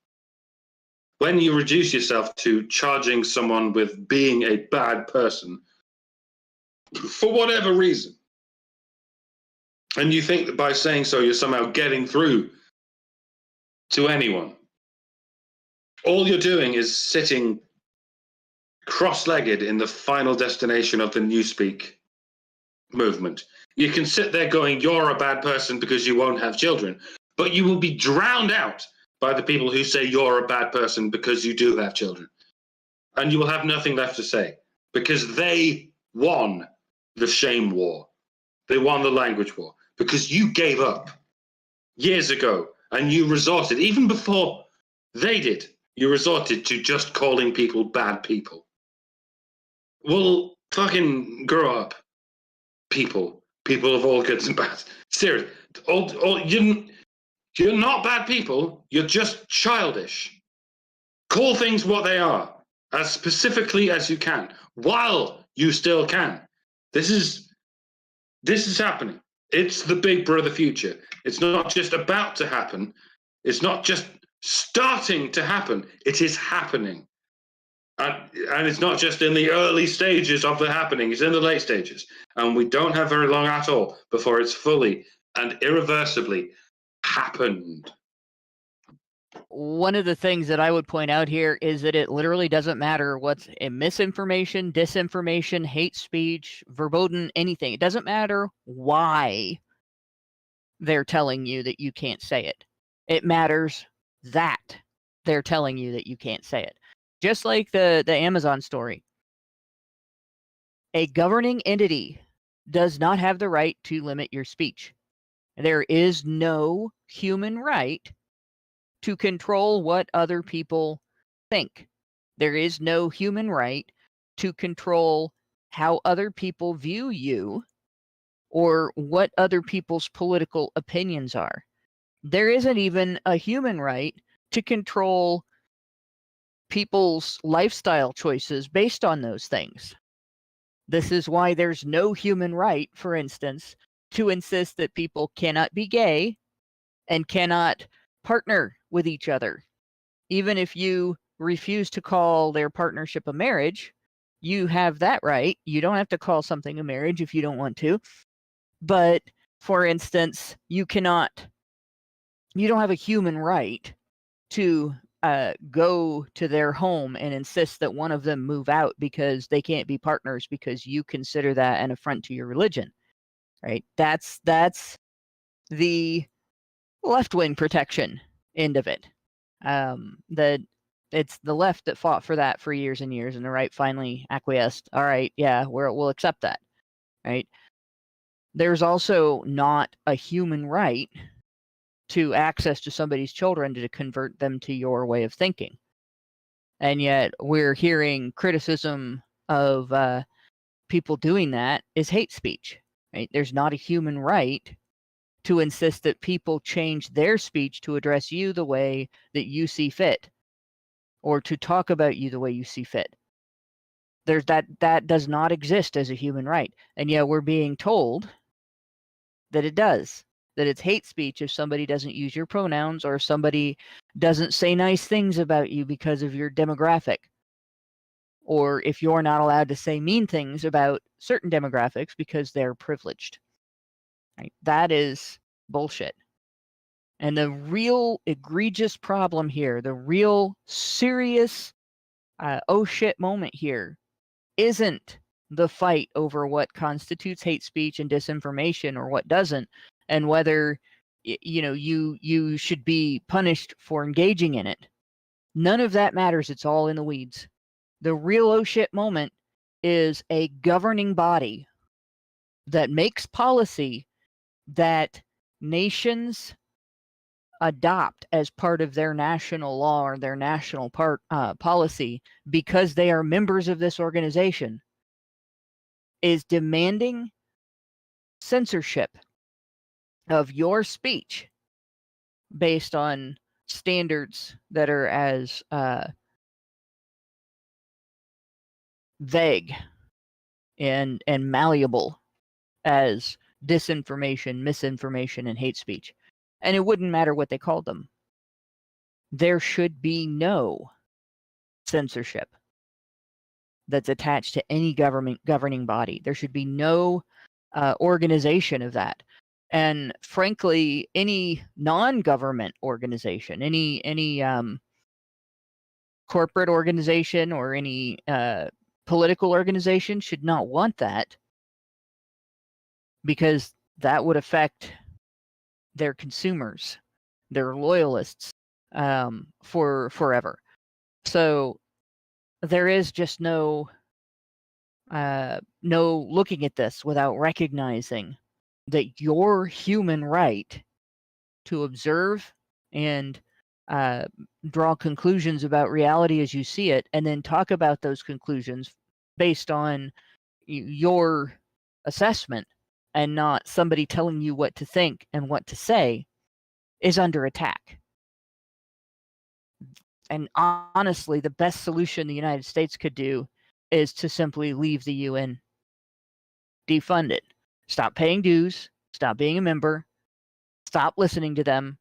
When you reduce yourself to charging someone with being a bad person, for whatever reason, and you think that by saying so you're somehow getting through to anyone, all you're doing is sitting cross-legged in the final destination of the Newspeak movement. You can sit there going, you're a bad person because you won't have children, but you will be drowned out by the people who say you're a bad person because you do have children. And you will have nothing left to say because they won the shame war. They won the language war because you gave up years ago and you resorted, even before they did, you resorted to just calling people bad people. Well, fucking grow up, people of all goods and bads. Seriously, you're not bad people. You're just childish. Call things what they are as specifically as you can while you still can. This is happening. It's the big brother future. It's not just about to happen. It's not just starting to happen. It is happening. And it's not just in the early stages of the happening, it's in the late stages. And we don't have very long at all before it's fully and irreversibly happened. One of the things that I would point out here is that it literally doesn't matter what's in misinformation, disinformation, hate speech, verboten, anything. It doesn't matter why they're telling you that you can't say it. It matters that they're telling you that you can't say it. Just like the Amazon story. A governing entity does not have the right to limit your speech. There is no human right to control what other people think. There is no human right to control how other people view you or what other people's political opinions are. There isn't even a human right to control people's lifestyle choices based on those things. This is why there's no human right, for instance, to insist that people cannot be gay and cannot partner with each other. Even if you refuse to call their partnership a marriage, you have that right. You don't have to call something a marriage if you don't want to. But, for instance, you don't have a human right to go to their home and insist that one of them move out because they can't be partners because you consider that an affront to your religion, right? That's the left-wing protection end of it. That it's the left that fought for that for years and years, and the right finally acquiesced. All right, yeah, we'll accept that, right? There's also not a human right to access to somebody's children to convert them to your way of thinking. And yet we're hearing criticism of people doing that is hate speech, right? There's not a human right to insist that people change their speech to address you the way that you see fit or to talk about you the way you see fit. There's that does not exist as a human right. And yet we're being told that it does. That it's hate speech if somebody doesn't use your pronouns or if somebody doesn't say nice things about you because of your demographic. Or if you're not allowed to say mean things about certain demographics because they're privileged. Right? That is bullshit. And the real egregious problem here, the real serious oh shit moment here isn't the fight over what constitutes hate speech and disinformation or what doesn't, and whether you should be punished for engaging in it. None of that matters. It's all in the weeds. The real oh shit moment is a governing body that makes policy that nations adopt as part of their national law or their national policy because they are members of this organization, is demanding censorship of your speech based on standards that are as vague and malleable as disinformation, misinformation, and hate speech. And it wouldn't matter what they called them. There should be no censorship that's attached to any governing body. There should be no organization of that. And frankly, any non-government organization, any corporate organization or any political organization should not want that, because that would affect their consumers, their loyalists, for forever. So there is just no looking at this without recognizing that your human right to observe and draw conclusions about reality as you see it, and then talk about those conclusions based on your assessment and not somebody telling you what to think and what to say, is under attack. And honestly, the best solution the United States could do is to simply leave the UN, defund it, stop paying dues, stop being a member, stop listening to them,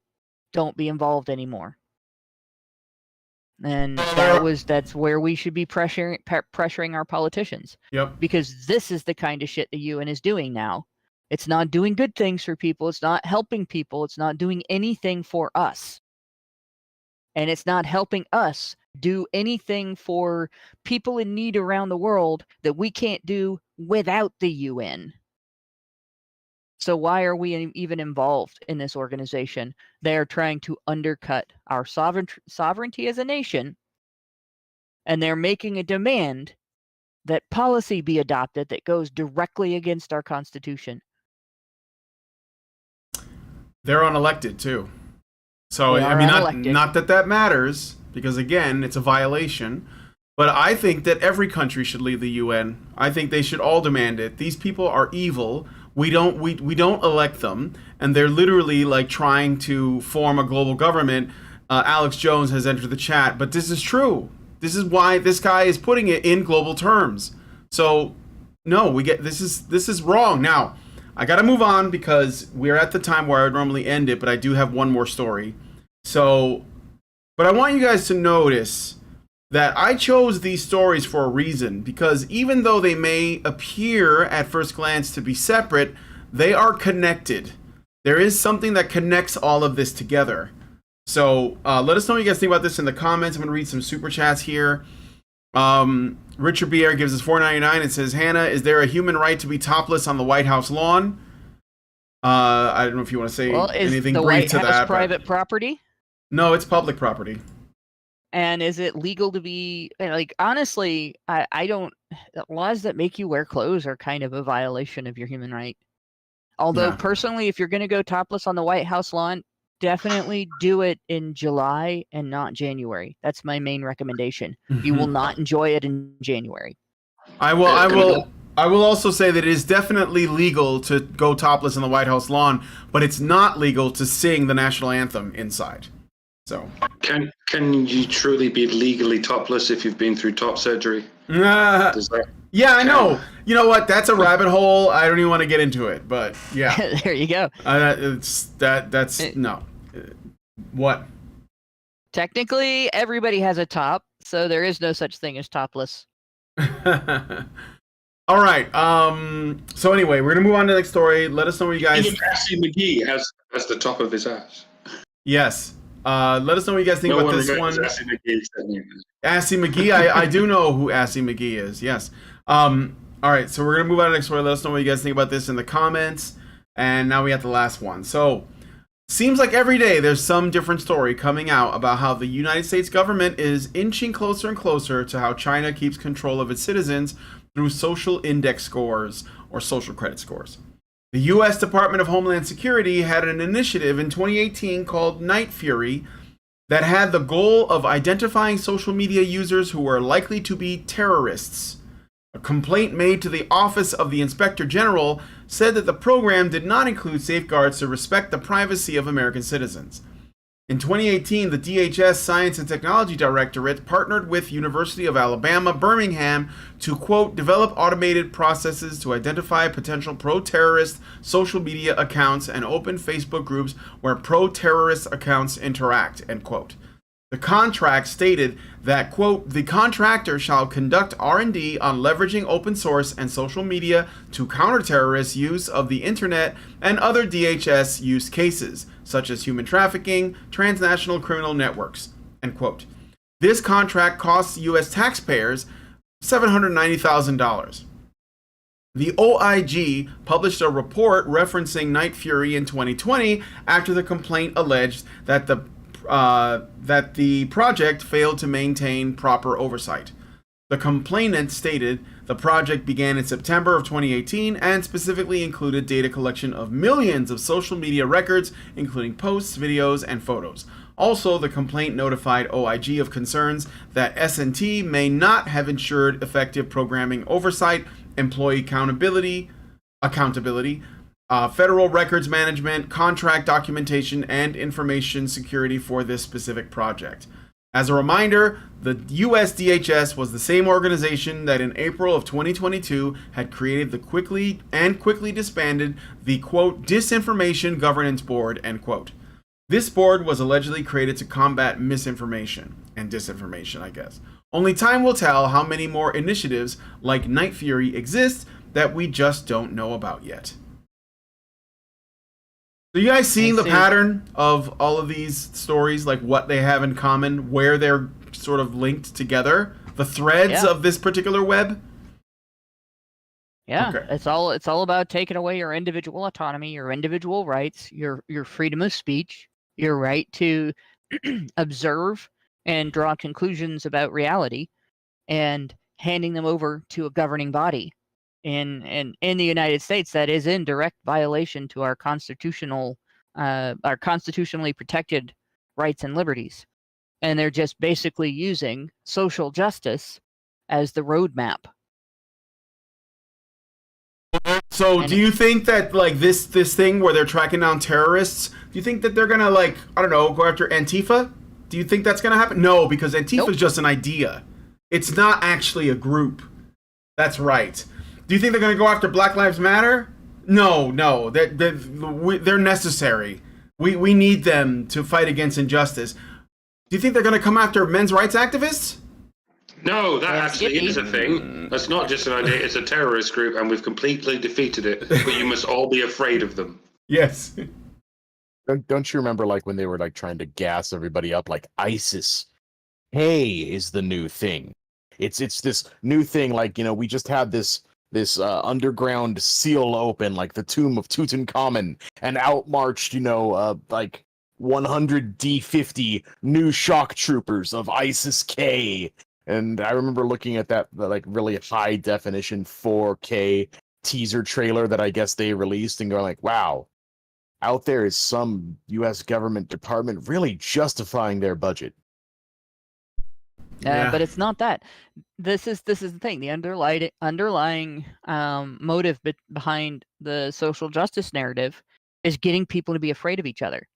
don't be involved anymore. And that's where we should be pressuring our politicians. Yep. Because this is the kind of shit the UN is doing now. It's not doing good things for people. It's not helping people. It's not doing anything for us. And it's not helping us do anything for people in need around the world that we can't do without the UN. So why are we even involved in this organization? They are trying to undercut our sovereignty as a nation, and they're making a demand that policy be adopted that goes directly against our Constitution. They're unelected too. So, I mean, not that matters, because again, it's a violation. But I think that every country should leave the UN. I think they should all demand it. These people are evil. We don't elect them, and they're literally like trying to form a global government. Alex Jones has entered the chat, but this is true. This is why this guy is putting it in global terms. So, no, this is wrong. Now, I got to move on because we're at the time where I would normally end it, but I do have one more story. So, but I want you guys to notice that I chose these stories for a reason, because even though they may appear at first glance to be separate, they are connected. There is something that connects all of this together. So let us know what you guys think about this in the comments. I'm going to read some super chats here. Richard BR gives us $4.99 and says, Hannah, is there a human right to be topless on the White House lawn? I don't know if you want to say anything brief to that. Is the White House private property? No, it's public property. And is it legal to be, like, honestly, I don't, laws that make you wear clothes are kind of a violation of your human right. Although, personally, if you're going to go topless on the White House lawn, definitely do it in July and not January. That's my main recommendation. You will not enjoy it in January. I will also say that it is definitely legal to go topless on the White House lawn, but it's not legal to sing the national anthem inside. So can you truly be legally topless if you've been through top surgery? Yeah, I know. You know what? That's a rabbit hole. I don't even want to get into it. But yeah, there you go. No. What? Technically, everybody has a top, so there is no such thing as topless. All right. So anyway, we're gonna move on to the nenext story. Let us know what you guys. Even Assy McGee has the top of his ass. Yes. Let us know what you guys think about this one. Assy McGee. I do know who Assy McGee is. Yes. All right. So we're going to move on to the next story. Let us know what you guys think about this in the comments. And now we have the last one. So seems like every day there's some different story coming out about how the United States government is inching closer and closer to how China keeps control of its citizens through social index scores or social credit scores. The U.S. Department of Homeland Security had an initiative in 2018 called Night Fury that had the goal of identifying social media users who were likely to be terrorists. A complaint made to the Office of the Inspector General said that the program did not include safeguards to respect the privacy of American citizens. In 2018, the DHS Science and Technology Directorate partnered with University of Alabama, Birmingham to, quote, develop automated processes to identify potential pro-terrorist social media accounts and open Facebook groups where pro-terrorist accounts interact, end quote. The contract stated that, quote, the contractor shall conduct R&D on leveraging open source and social media to counter terrorist use of the internet and other DHS use cases, such as human trafficking, transnational criminal networks, end quote. This contract costs U.S. taxpayers $790,000. The OIG published a report referencing Night Fury in 2020 after the complaint alleged that the project failed to maintain proper oversight. The complainant stated The project began in September of 2018 and specifically included data collection of millions of social media records, including posts, videos, and photos. Also, the complaint notified OIG of concerns that S&T may not have ensured effective programming oversight, employee accountability, federal records management, contract documentation, and information security for this specific project. As a reminder, the US DHS was the same organization that in April of 2022 had created the quickly disbanded the, quote, Disinformation Governance Board, end quote. This board was allegedly created to combat misinformation and disinformation, I guess. Only time will tell how many more initiatives like Night Fury exist that we just don't know about yet. So you guys seeing the pattern of all of these stories, like what they have in common, where they're sort of linked together, the threads of this particular web? Yeah, Okay. it's all about taking away your individual autonomy, your individual rights, your freedom of speech, your right to observe and draw conclusions about reality, and handing them over to a governing body. In the United States, that is in direct violation to our constitutionally protected rights and liberties. And they're just basically using social justice as the roadmap. So do you think that like this thing where they're tracking down terrorists, do you think that they're gonna, like, I don't know, go after Antifa? Do you think that's gonna happen? No, because Antifa is just an idea. It's not actually a group. That's right. Do you think they're gonna go after Black Lives Matter? No, they're necessary. We need them to fight against injustice. Do you think they're gonna come after men's rights activists? No, that actually is a thing. That's not just an idea. It's a terrorist group, and we've completely defeated it. But you must all be afraid of them. Yes. Don't you remember, like, when they were like trying to gas everybody up, like ISIS, hey, is the new thing. It's this new thing. Like, you know, we just had this underground seal open, like the tomb of Tutankhamun, and out marched, like 100 D50 new shock troopers of ISIS-K. And I remember looking at that like really high definition 4K teaser trailer that I guess they released and going like, wow, out there is some US government department really justifying their budget. Yeah. But it's not that. This is the thing. The underlying motive behind the social justice narrative is getting people to be afraid of each other.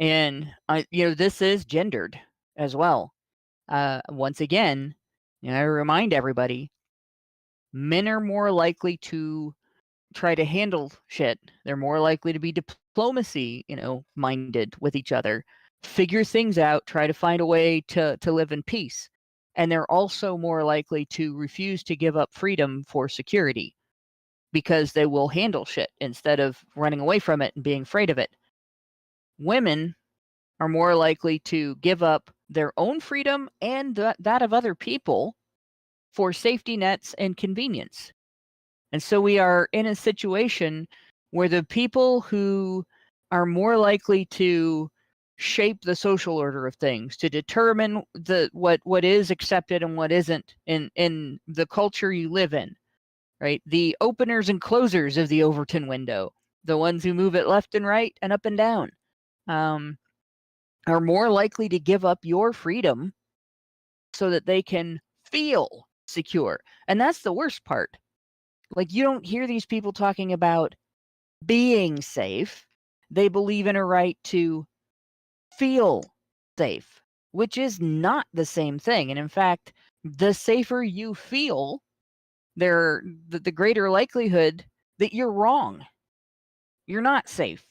And this is gendered as well. Once again, I remind everybody, men are more likely to try to handle shit. They're more likely to be diplomacy, minded with each other, figure things out, try to find a way to live in peace. And they're also more likely to refuse to give up freedom for security because they will handle shit instead of running away from it and being afraid of it. Women are more likely to give up their own freedom and that of other people for safety nets and convenience. And so we are in a situation where the people who are more likely to shape the social order of things, to determine what is accepted and what isn't in the culture you live in, right? The openers and closers of the Overton window, the ones who move it left and right and up and down, are more likely to give up your freedom so that they can feel secure. And that's the worst part. Like, you don't hear these people talking about being safe. They believe in a right to feel safe, which is not the same thing. And in fact, the safer you feel, the greater likelihood that you're wrong. You're not safe.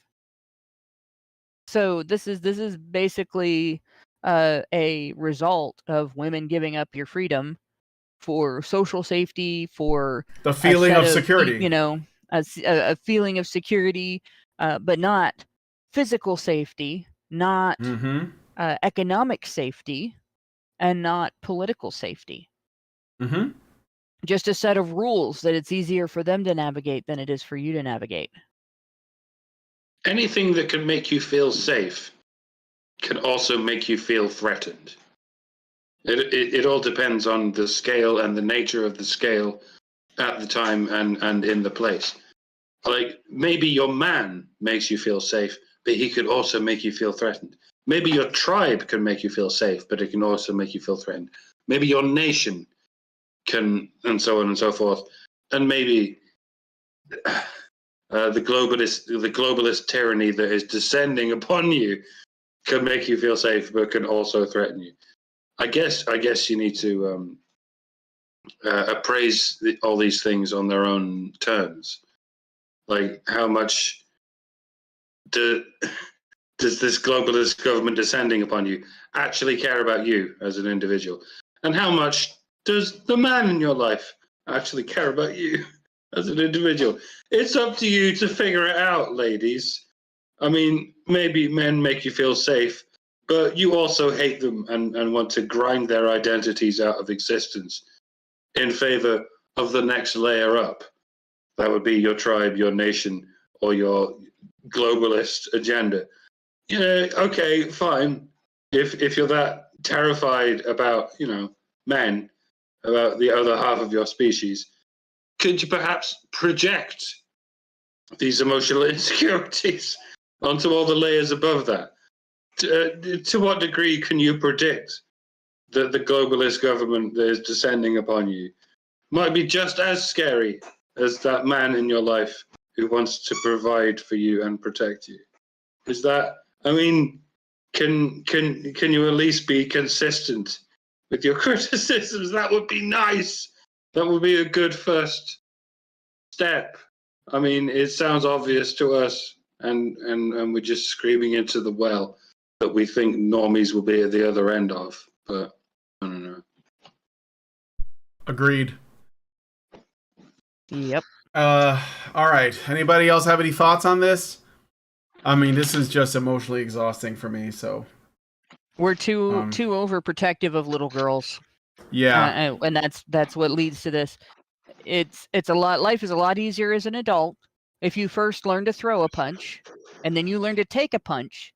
So this is basically a result of women giving up your freedom for social safety, for the feeling of security. A feeling of security, but not physical safety, not economic safety, and not political safety. Mm-hmm. Just a set of rules that it's easier for them to navigate than it is for you to navigate. Anything that can make you feel safe can also make you feel threatened. It all depends on the scale and the nature of the scale at the time and in the place. Like, maybe your man makes you feel safe, but he could also make you feel threatened. Maybe your tribe can make you feel safe, but it can also make you feel threatened. Maybe your nation can, and so on and so forth. And maybe the globalist tyranny that is descending upon you can make you feel safe, but can also threaten you. I guess you need to appraise all these things on their own terms. Like, how much does this globalist government descending upon you actually care about you as an individual? And how much does the man in your life actually care about you as an individual? It's up to you to figure it out, ladies. I mean, maybe men make you feel safe, but you also hate them and want to grind their identities out of existence in favor of the next layer up. That would be your tribe, your nation, or your globalist agenda. Yeah, okay, fine. If you're that terrified about, men, about the other half of your species, could you perhaps project these emotional insecurities onto all the layers above that? To what degree can you predict that the globalist government that is descending upon you might be just as scary as that man in your life who wants to provide for you and protect you? Is that, I mean, can you at least be consistent with your criticisms? That would be nice. That would be a good first step. I mean, it sounds obvious to us, and we're just screaming into the well that we think normies will be at the other end of, but I don't know. Agreed. Yep. All right. Anybody else have any thoughts on this? I mean, this is just emotionally exhausting for me. So We're too overprotective of little girls. yeah, and that's what leads to this. It's a lot. Life is a lot easier as an adult if you first learn to throw a punch, and then you learn to take a punch,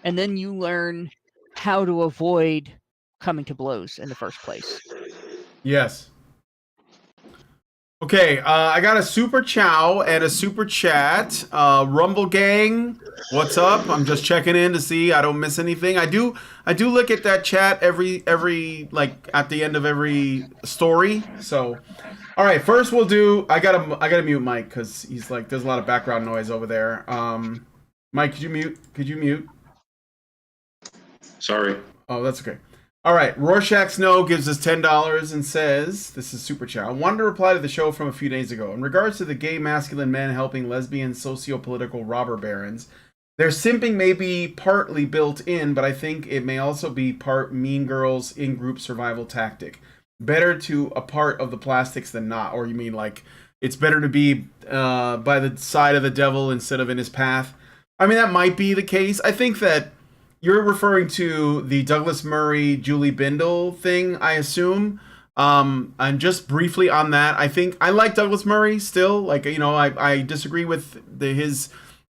and then you learn how to avoid coming to blows in the first place. yes. Okay, I got a super chow and a super chat. Rumble Gang, what's up? I'm just checking in to see I don't miss anything. I do look at that chat every like at the end of every story. So, all right, first we'll do. I gotta mute Mike because he's like there's a lot of background noise over there. Mike, could you mute? Could you mute? Sorry. Oh, that's okay. All right, Rorschach Snow gives us $10 and says, this is super chat. I wanted to reply to the show from a few days ago. In regards to the gay masculine men helping lesbian socio-political robber barons, their simping may be partly built in, but I think it may also be part Mean Girls in-group survival tactic. Better to a part of the plastics than not. Or you mean like, it's better to be by the side of the devil instead of in his path? I mean, that might be the case. I think that you're referring to the Douglas Murray, Julie Bindel thing, I assume. And just briefly on that, I think I like Douglas Murray still. Like, I disagree with his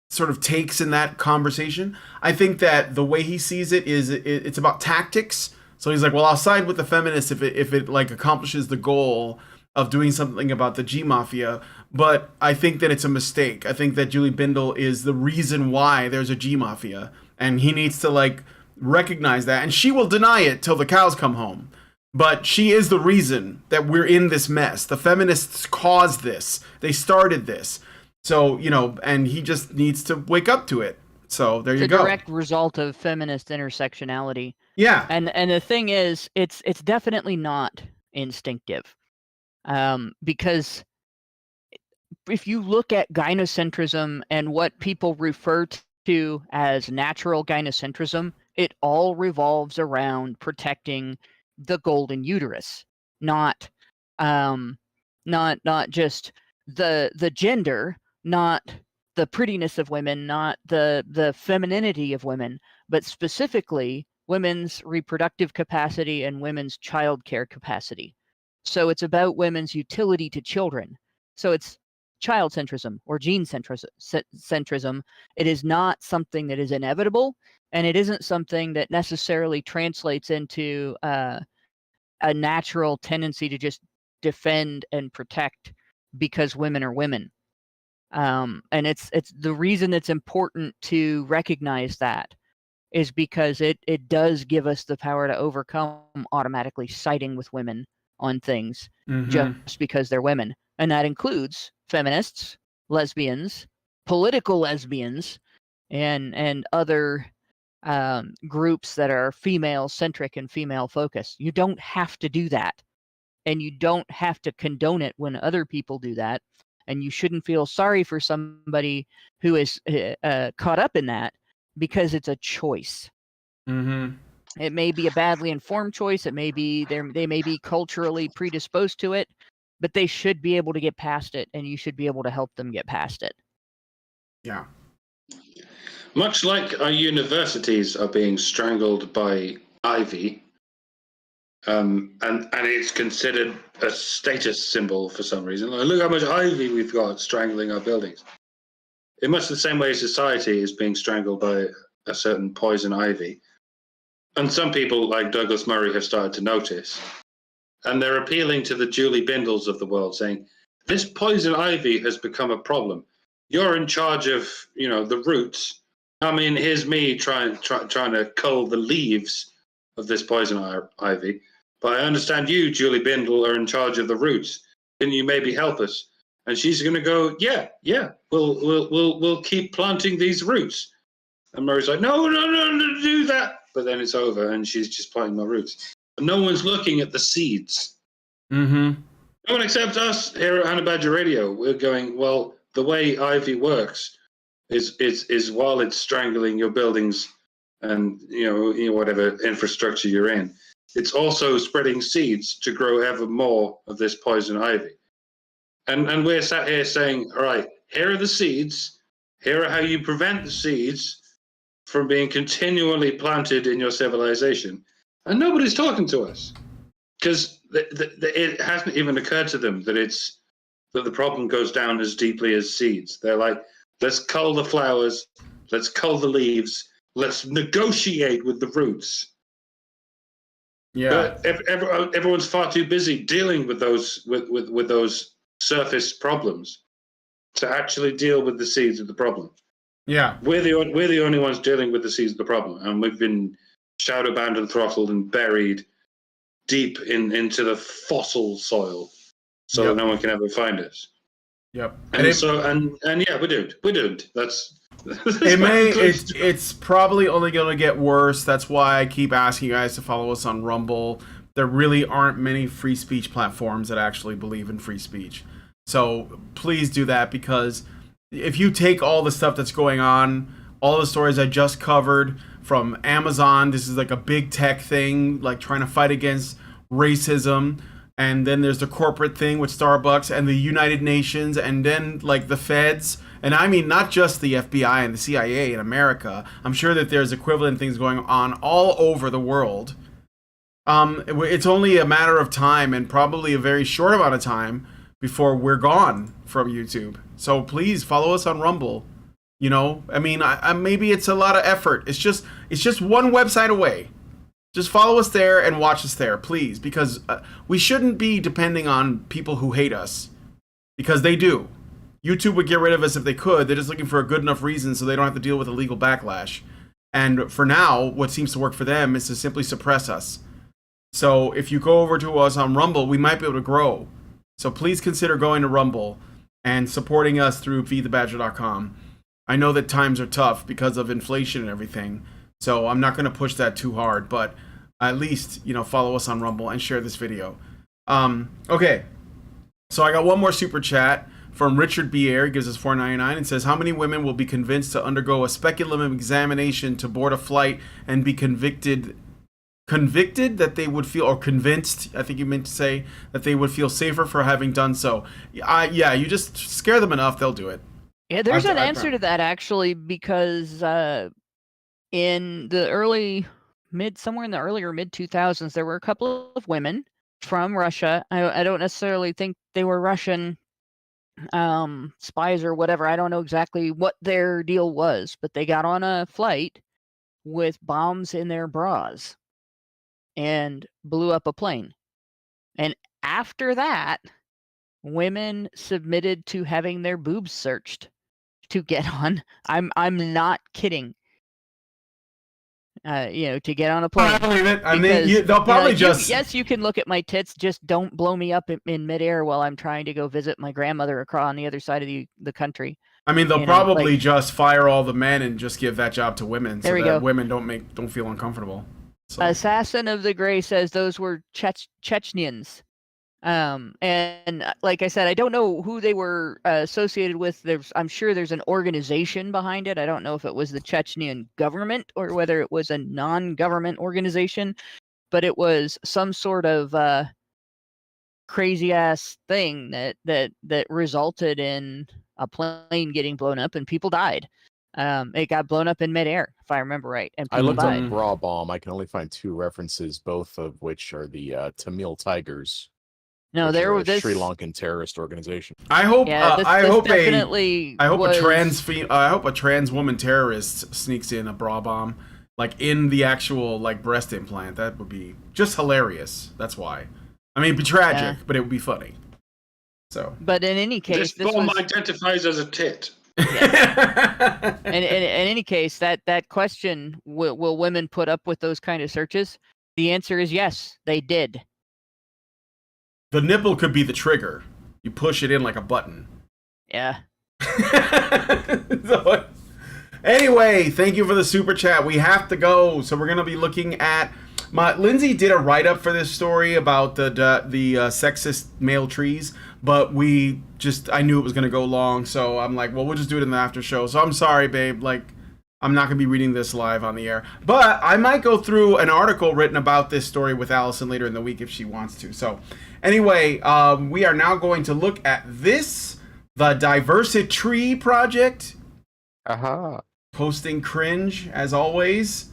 sort of takes in that conversation. I think that the way he sees it is it's about tactics. So he's like, well, I'll side with the feminists if it like accomplishes the goal of doing something about the G Mafia. But I think that it's a mistake. I think that Julie Bindel is the reason why there's a G Mafia. And he needs to like recognize that, and she will deny it till the cows come home. But she is the reason that we're in this mess. The feminists caused this. They started this. So, and he just needs to wake up to it. So there you go. It's a direct result of feminist intersectionality. Yeah. And the thing is, it's definitely not instinctive. Because if you look at gynocentrism and what people refer to as natural gynocentrism, it all revolves around protecting the golden uterus, not just the gender, not the prettiness of women, not the femininity of women, but specifically women's reproductive capacity and women's childcare capacity. So it's about women's utility to children. So it's child centrism or gene centrism. It is not something that is inevitable, and it isn't something that necessarily translates into a natural tendency to just defend and protect because women are women. And it's the reason it's important to recognize that is because it does give us the power to overcome automatically siding with women on things just because they're women. And that includes feminists, lesbians, political lesbians, and other groups that are female-centric and female-focused. You don't have to do that. And you don't have to condone it when other people do that. And you shouldn't feel sorry for somebody who is caught up in that because it's a choice. It may be a badly informed choice. It may be they may be culturally predisposed to it, but they should be able to get past it, and you should be able to help them get past it. Yeah. Much like our universities are being strangled by ivy, and it's considered a status symbol for some reason. Like, look how much ivy we've got strangling our buildings. In much the same way society is being strangled by a certain poison ivy. And some people like Douglas Murray have started to notice. And they're appealing to the Julie Bindels of the world, saying, this poison ivy has become a problem. You're in charge of, the roots. I mean, here's me trying to cull the leaves of this poison ivy. But I understand you, Julie Bindel, are in charge of the roots. Can you maybe help us? And she's going to go, yeah, we'll keep planting these roots. And Murray's like, no, do that. But then it's over, and she's just planting my roots. But no one's looking at the seeds. No one except us here at Hannah Badger Radio. We're going, well, the way ivy works is while it's strangling your buildings and whatever infrastructure you're in, it's also spreading seeds to grow ever more of this poison ivy. And we're sat here saying, all right, here are the seeds. Here are how you prevent the seeds from being continually planted in your civilization. And nobody's talking to us because it hasn't even occurred to them that the problem goes down as deeply as seeds. They're like, let's cull the flowers, let's cull the leaves, let's negotiate with the roots. Yeah. But everyone's far too busy dealing with those with those surface problems to actually deal with the seeds of the problem. Yeah. We're the only ones dealing with the seeds of the problem, and we've been shadow banned and throttled and buried deep into the fossil soil, so that no one can ever find us. Yep. And yeah, we're doomed. That's it's probably only going to get worse. That's why I keep asking you guys to follow us on Rumble. There really aren't many free speech platforms that actually believe in free speech. So please do that, because if you take all the stuff that's going on, all the stories I just covered from Amazon, this is like a big tech thing, like trying to fight against racism. And then there's the corporate thing with Starbucks and the United Nations, and then like the feds. And I mean, not just the FBI and the CIA in America. I'm sure that there's equivalent things going on all over the world. It's only a matter of time, and probably a very short amount of time, before we're gone from YouTube. So please follow us on Rumble. I mean, maybe it's a lot of effort. It's just one website away. Just follow us there and watch us there, please, because we shouldn't be depending on people who hate us, because they do. YouTube would get rid of us if they could. They're just looking for a good enough reason so they don't have to deal with a legal backlash. And for now, what seems to work for them is to simply suppress us. So if you go over to us on Rumble, we might be able to grow. So please consider going to Rumble and supporting us through feedthebadger.com. I know that times are tough because of inflation and everything, so I'm not going to push that too hard, but at least, follow us on Rumble and share this video. Okay, so I got one more super chat from Richard Bier. He gives us $4.99 and says, how many women will be convinced to undergo a speculative examination to board a flight and be convicted that they would feel, or convinced, I think you meant to say, that they would feel safer for having done so? Yeah, you just scare them enough, they'll do it. Yeah, there's an answer to that, actually, because in the somewhere in the earlier mid-2000s, there were a couple of women from Russia. I don't necessarily think they were Russian spies or whatever. I don't know exactly what their deal was, but they got on a flight with bombs in their bras and blew up a plane. And after that, women submitted to having their boobs searched to get on. I'm not kidding. To get on a plane. I believe it. I mean, Because, they'll probably like, just. yes, you can look at my tits. Just don't blow me up in midair while I'm trying to go visit my grandmother across on the other side of the country. I mean, they'll you know, probably like- just fire all the men and just give that job to women, so There we that go. women don't feel uncomfortable. So. Assassin of the Gray says those were Chechnyans. And like I said, I don't know who they were associated with. I'm sure there's an organization behind it. I don't know if it was the Chechnyan government or whether it was a non-government organization, but it was some sort of crazy ass thing that resulted in a plane getting blown up and people died. It got blown up in midair, if I remember right, and I people looked died. up bra bomb. I can only find 2 references, both of which are the Tamil Tigers. No, which there are were a this Sri Lankan terrorist organization. Yeah, I hope a trans woman terrorist sneaks in a bra bomb, like in the actual like breast implant. That would be just hilarious. That's why. I mean, it'd be tragic, but it would be funny. So. But in any case, this bomb identifies as a tit. Yeah. And in any case, that question, will women put up with those kind of searches? The answer is yes, they did. The nipple could be the trigger. You push it in like a button. Yeah. So, anyway, thank you for the super chat. We have to go, so we're gonna be looking at. Lindsay did a write-up for this story about the sexist male trees, but I knew it was gonna go long, so I'm like, well, we'll just do it in the after show. So I'm sorry, babe. Like, I'm not gonna be reading this live on the air, but I might go through an article written about this story with Allison later in the week if she wants to. So, anyway, we are now going to look at this, the Diversity Tree Project. Aha. Posting cringe as always.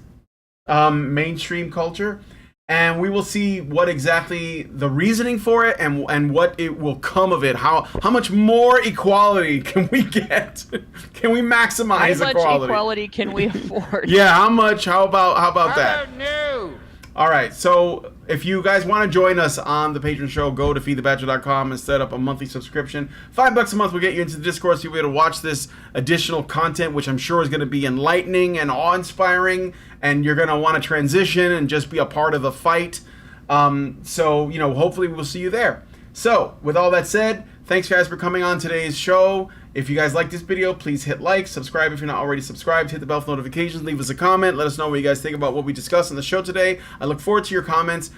Mainstream culture, and we will see what exactly the reasoning for it and what it will come of it. How much more equality can we get? Can we maximize How much equality? equality can we afford? Yeah, how much? How about that? I don't know. All right, so if you guys want to join us on the Patreon show, go to feedthebachelor.com and set up a monthly subscription. $5 a month will get you into the Discord, so you'll be able to watch this additional content, which I'm sure is going to be enlightening and awe-inspiring, and you're going to want to transition and just be a part of the fight. So, hopefully we'll see you there. So, with all that said, thanks guys for coming on today's show. If you guys like this video, please hit like, subscribe if you're not already subscribed, hit the bell for notifications, leave us a comment, let us know what you guys think about what we discussed on the show today. I look forward to your comments.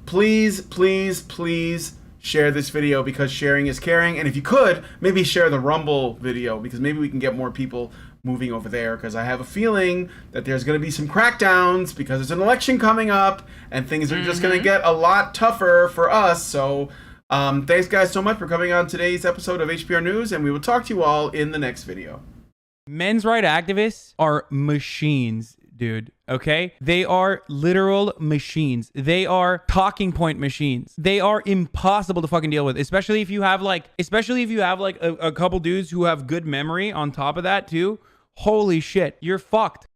Please share this video because sharing is caring. And if you could, maybe share the Rumble video because maybe we can get more people moving over there because I have a feeling that there's going to be some crackdowns because there's an election coming up and things are just going to get a lot tougher for us. So thanks guys so much for coming on today's episode of HBR News, and we will talk to you all in the next video. Men's rights activists are machines, dude. Okay? They are literal machines. They are talking point machines. They are impossible to fucking deal with, especially if you have like a couple dudes who have good memory on top of that too. Holy shit, you're fucked.